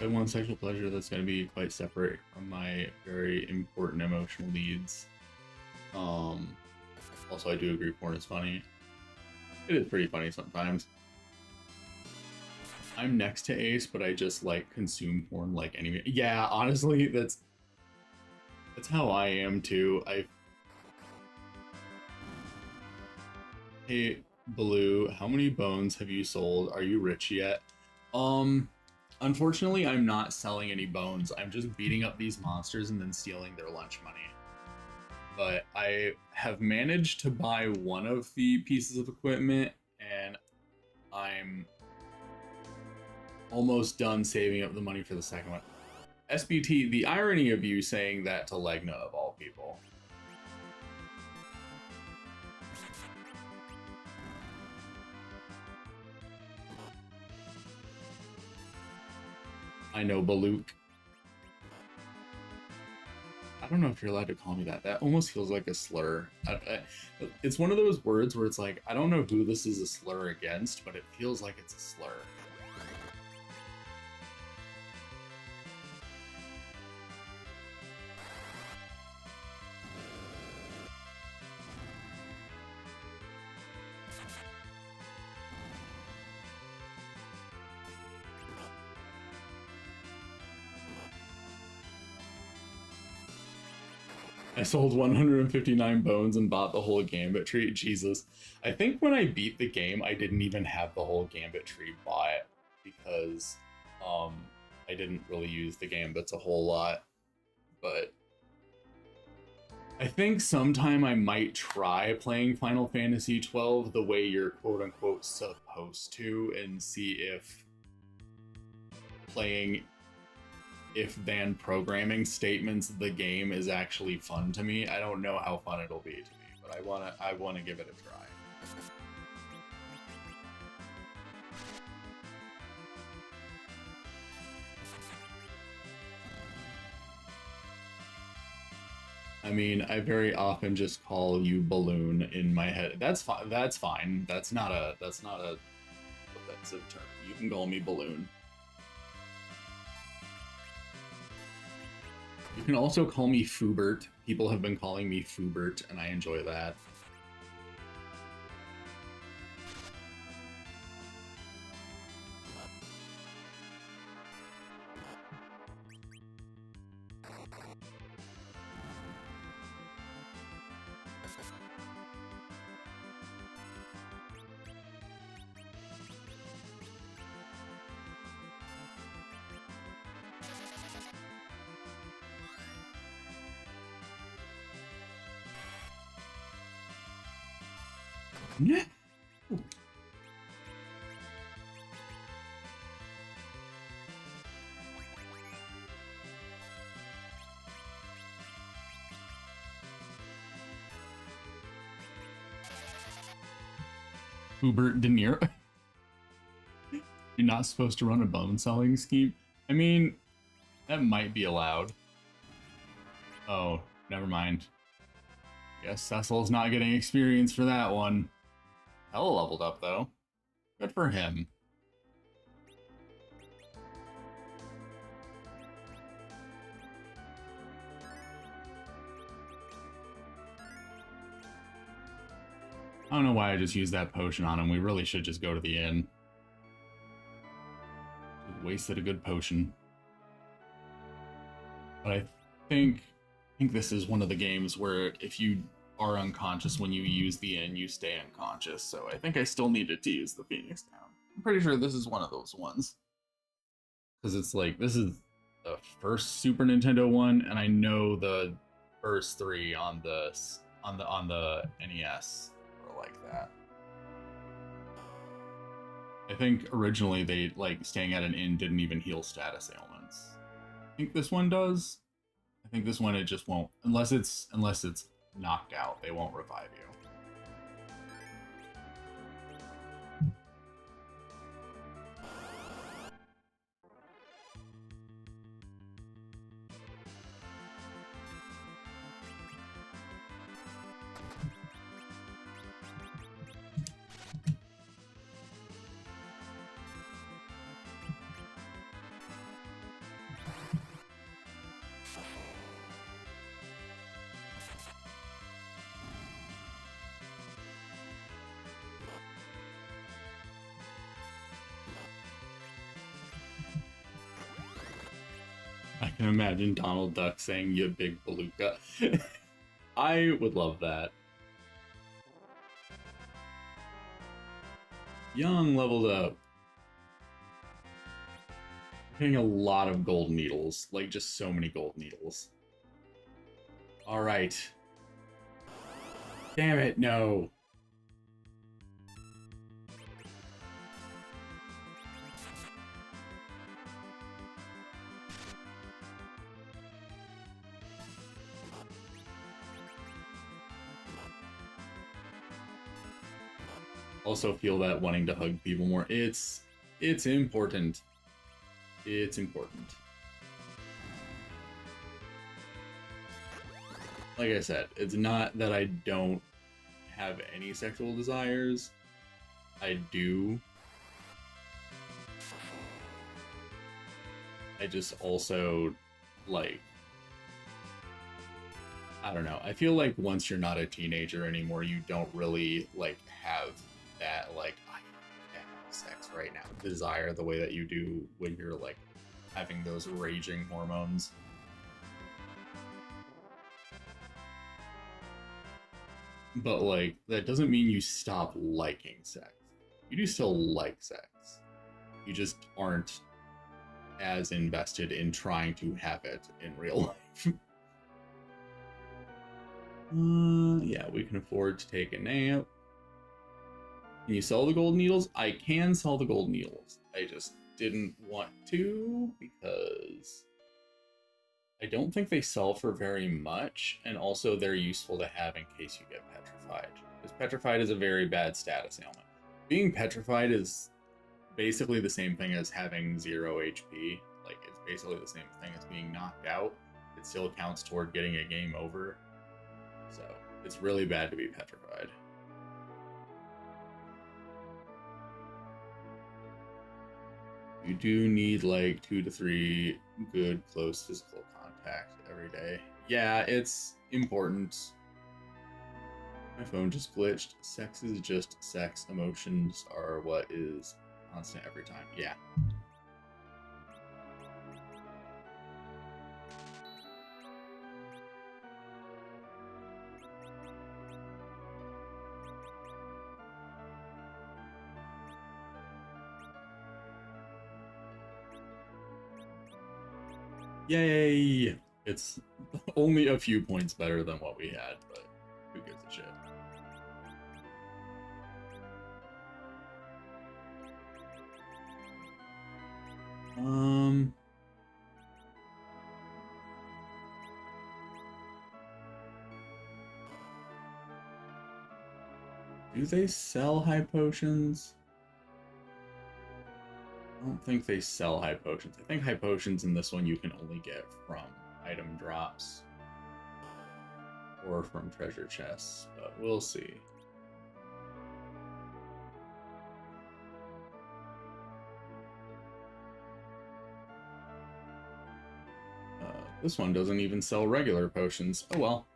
[SPEAKER 1] I want sexual pleasure that's going to be quite separate from my very important emotional needs. Um, Also, I do agree porn is funny. It is pretty funny sometimes. I'm next to Ace, but I just like consume porn like anime. Yeah, honestly, that's how I am too. Hey, Blue, how many bones have you sold? Are you rich yet? Um, Unfortunately, I'm not selling any bones. I'm just beating up these monsters and then stealing their lunch money. But I have managed to buy one of the pieces of equipment, and I'm almost done saving up the money for the second one. SBT, the irony of you saying that to Legna of all people. I know, Baluk. I don't know if you're allowed to call me that. That almost feels like a slur. It's one of those words where it's like, I don't know who this is a slur against, but it feels like it's a slur. I sold 159 bones and bought the whole Gambit tree. Jesus. I think when I beat the game, I didn't even have the whole Gambit tree bought because I didn't really use the Gambits a whole lot. But I think sometime I might try playing Final Fantasy XII the way you're quote-unquote supposed to and see if playing if-then programming statements the game is actually fun to me. I don't know how fun it'll be to me, but I wanna give it a try. I mean, I very often just call you Balloon in my head. That's fine. That's fine. That's not a offensive term. You can call me Balloon. You can also call me Fubert. People have been calling me Fubert, and I enjoy that. Yeah. Hubert De Niro. You're not supposed to run a bone selling scheme. I mean, that might be allowed. Oh, never mind. Guess Cecil's not getting experience for that one. Hella leveled up, though. Good for him. I don't know why I just used that potion on him. We really should just go to the inn. Wasted a good potion. But I think this is one of the games where if you are unconscious when you use the inn, you stay unconscious. So I think I still needed to use the Phoenix Down. I'm pretty sure this is one of those ones. Because it's like, this is the first Super Nintendo one, and I know the first three on the NES were like that. I think originally they, like, staying at an inn didn't even heal status ailments. I think this one does. I think this one it just won't, unless it's knocked out, they won't revive you. I can imagine Donald Duck saying, "You big beluga." I would love that. Young leveled up. Getting a lot of gold needles. Like, just so many gold needles. Alright. Damn it, no. Also feel that wanting to hug people more. It's important. It's important. like I said, it's not that I don't have any sexual desires. I do. I just also, like, I don't know. I feel like once you're not a teenager anymore, you don't really, like, have that, like, I have sex right now desire the way that you do when you're, like, having those raging hormones. But, like, that doesn't mean you stop liking sex. You do still like sex. You just aren't as invested in trying to have it in real life. Yeah, we can afford to take a nap. Can you sell the gold needles? I can sell the gold needles. I just didn't want to because I don't think they sell for very much, and also they're useful to have in case you get petrified. Because petrified is a very bad status ailment. Being petrified is basically the same thing as having 0 HP. Like, it's basically the same thing as being knocked out. It still counts toward getting a game over. So, it's really bad to be petrified. You do need like 2 to 3 good close physical contact every day. Yeah, it's important. My phone just glitched. Sex is just sex. Emotions are what is constant every time. Yeah. Yay! It's only a few points better than what we had, but who gives a shit? Do they sell high potions? I don't think they sell high potions. I think high potions in this one you can only get from item drops or from treasure chests, but we'll see. This one doesn't even sell regular potions. Oh well.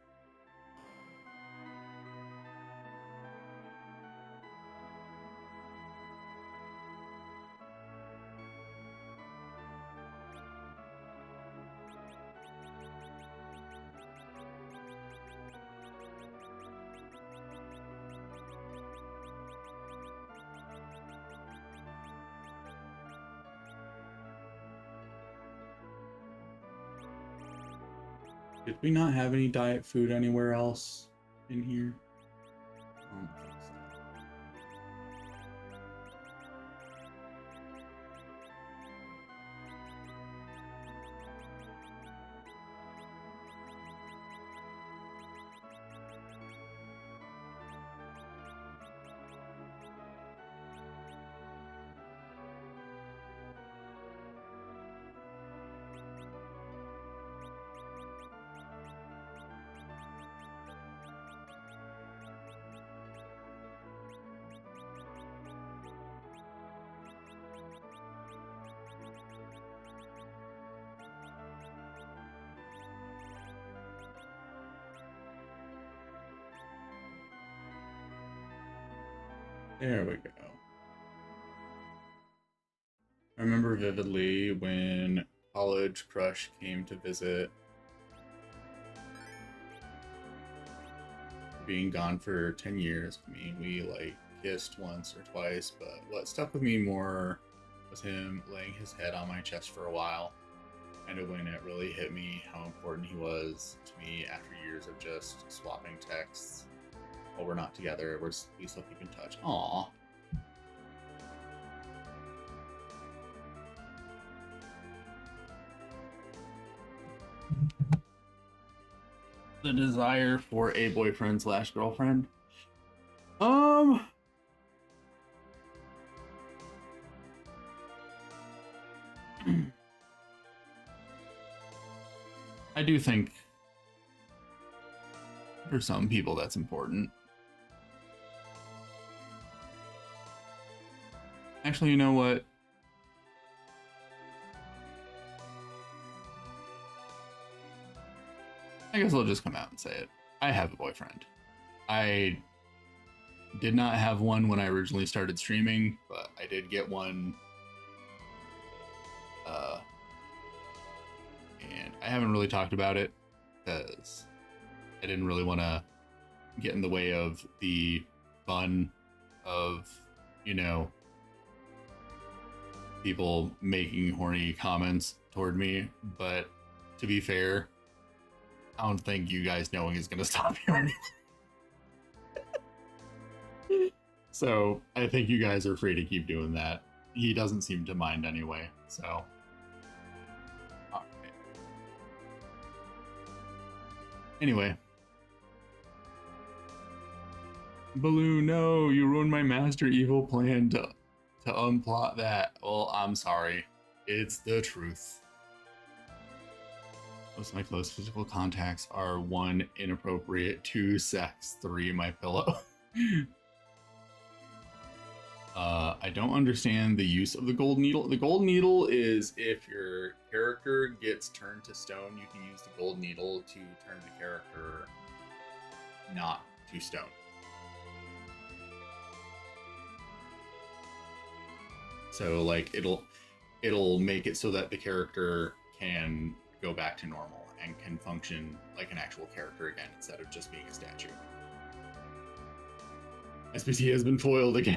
[SPEAKER 1] Did we not have any diet food anywhere else in here? I don't think so. There we go. I remember vividly when college crush came to visit. Being gone for 10 years. I mean, we like kissed once or twice, but what stuck with me more was him laying his head on my chest for a while. And when it really hit me how important he was to me after years of just swapping texts. While we're not together, we still keep in touch. Aww. The desire for a boyfriend / girlfriend. I do think For some people, that's important. Actually, you know what? I guess I'll just come out and say it. I have a boyfriend. I did not have one when I originally started streaming, but I did get one. And I haven't really talked about it because I didn't really want to get in the way of the fun of, you know, people making horny comments toward me. But to be fair, I don't think you guys knowing is going to stop me or anything. So I think you guys are free to keep doing that. He doesn't seem to mind anyway, so. All right. Anyway. Baloo, no, you ruined my Master Evil plan to unplot that. Well, I'm sorry. It's the truth. Most of my close physical contacts are 1, inappropriate, 2, sex, 3, my pillow. I don't understand the use of the gold needle. The gold needle is if your character gets turned to stone, you can use the gold needle to turn the character not to stone. So like it'll make it so that the character can go back to normal and can function like an actual character again instead of just being a statue. SBT has been foiled again.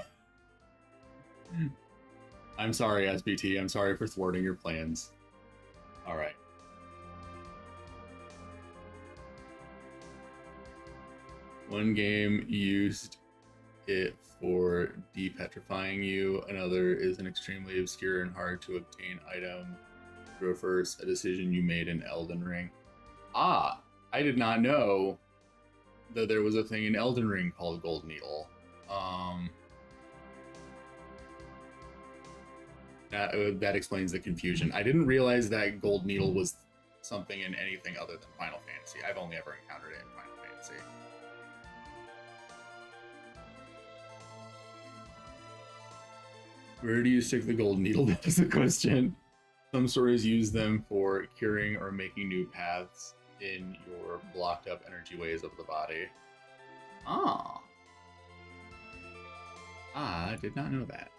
[SPEAKER 1] I'm sorry, SBT. I'm sorry for thwarting your plans. All right. One game used it for depetrifying you. Another is an extremely obscure and hard to obtain item. Reverse a decision you made in Elden Ring. Ah, I did not know that there was a thing in Elden Ring called Gold Needle. That explains the confusion. I didn't realize that Gold Needle was something in anything other than Final Fantasy. I've only ever encountered it in Final Fantasy. Where do you stick the gold needle? That is the question. Some stories use them for curing or making new paths in your blocked up energy ways of the body. Ah. I did not know that.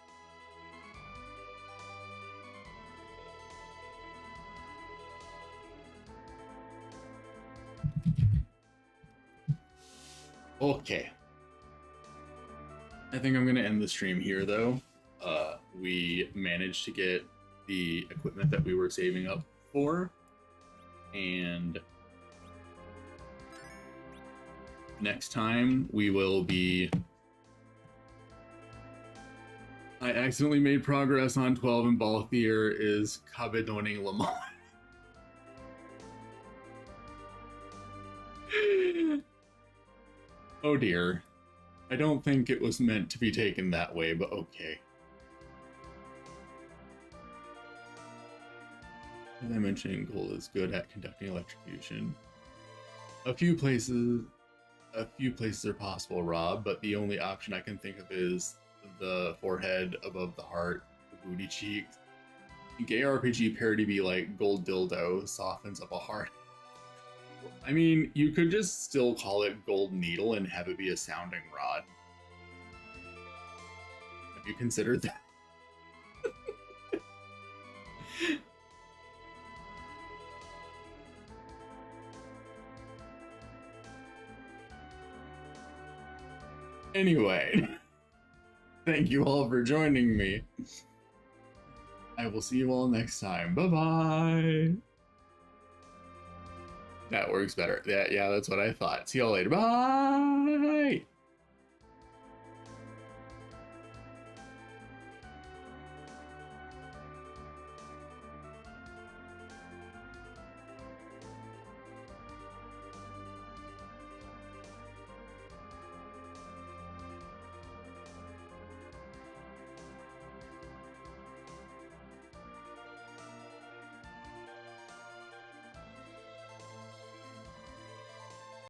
[SPEAKER 1] Okay. I think I'm going to end the stream here, though. We managed to get the equipment that we were saving up for. And next time we will be... I accidentally made progress on 12 and Balthier is Cabedoning Lamont. Oh dear. I don't think it was meant to be taken that way, but okay. As I mentioned, gold is good at conducting electrocution. A few places are possible, Rob, but the only option I can think of is the forehead above the heart, the booty cheek. Gay RPG parody be like gold dildo softens up a heart. I mean, you could just still call it gold needle and have it be a sounding rod. Have you considered that? Anyway, thank you all for joining me. I will see you all next time. Bye-bye. That works better. Yeah, that's what I thought. See y'all later. Bye!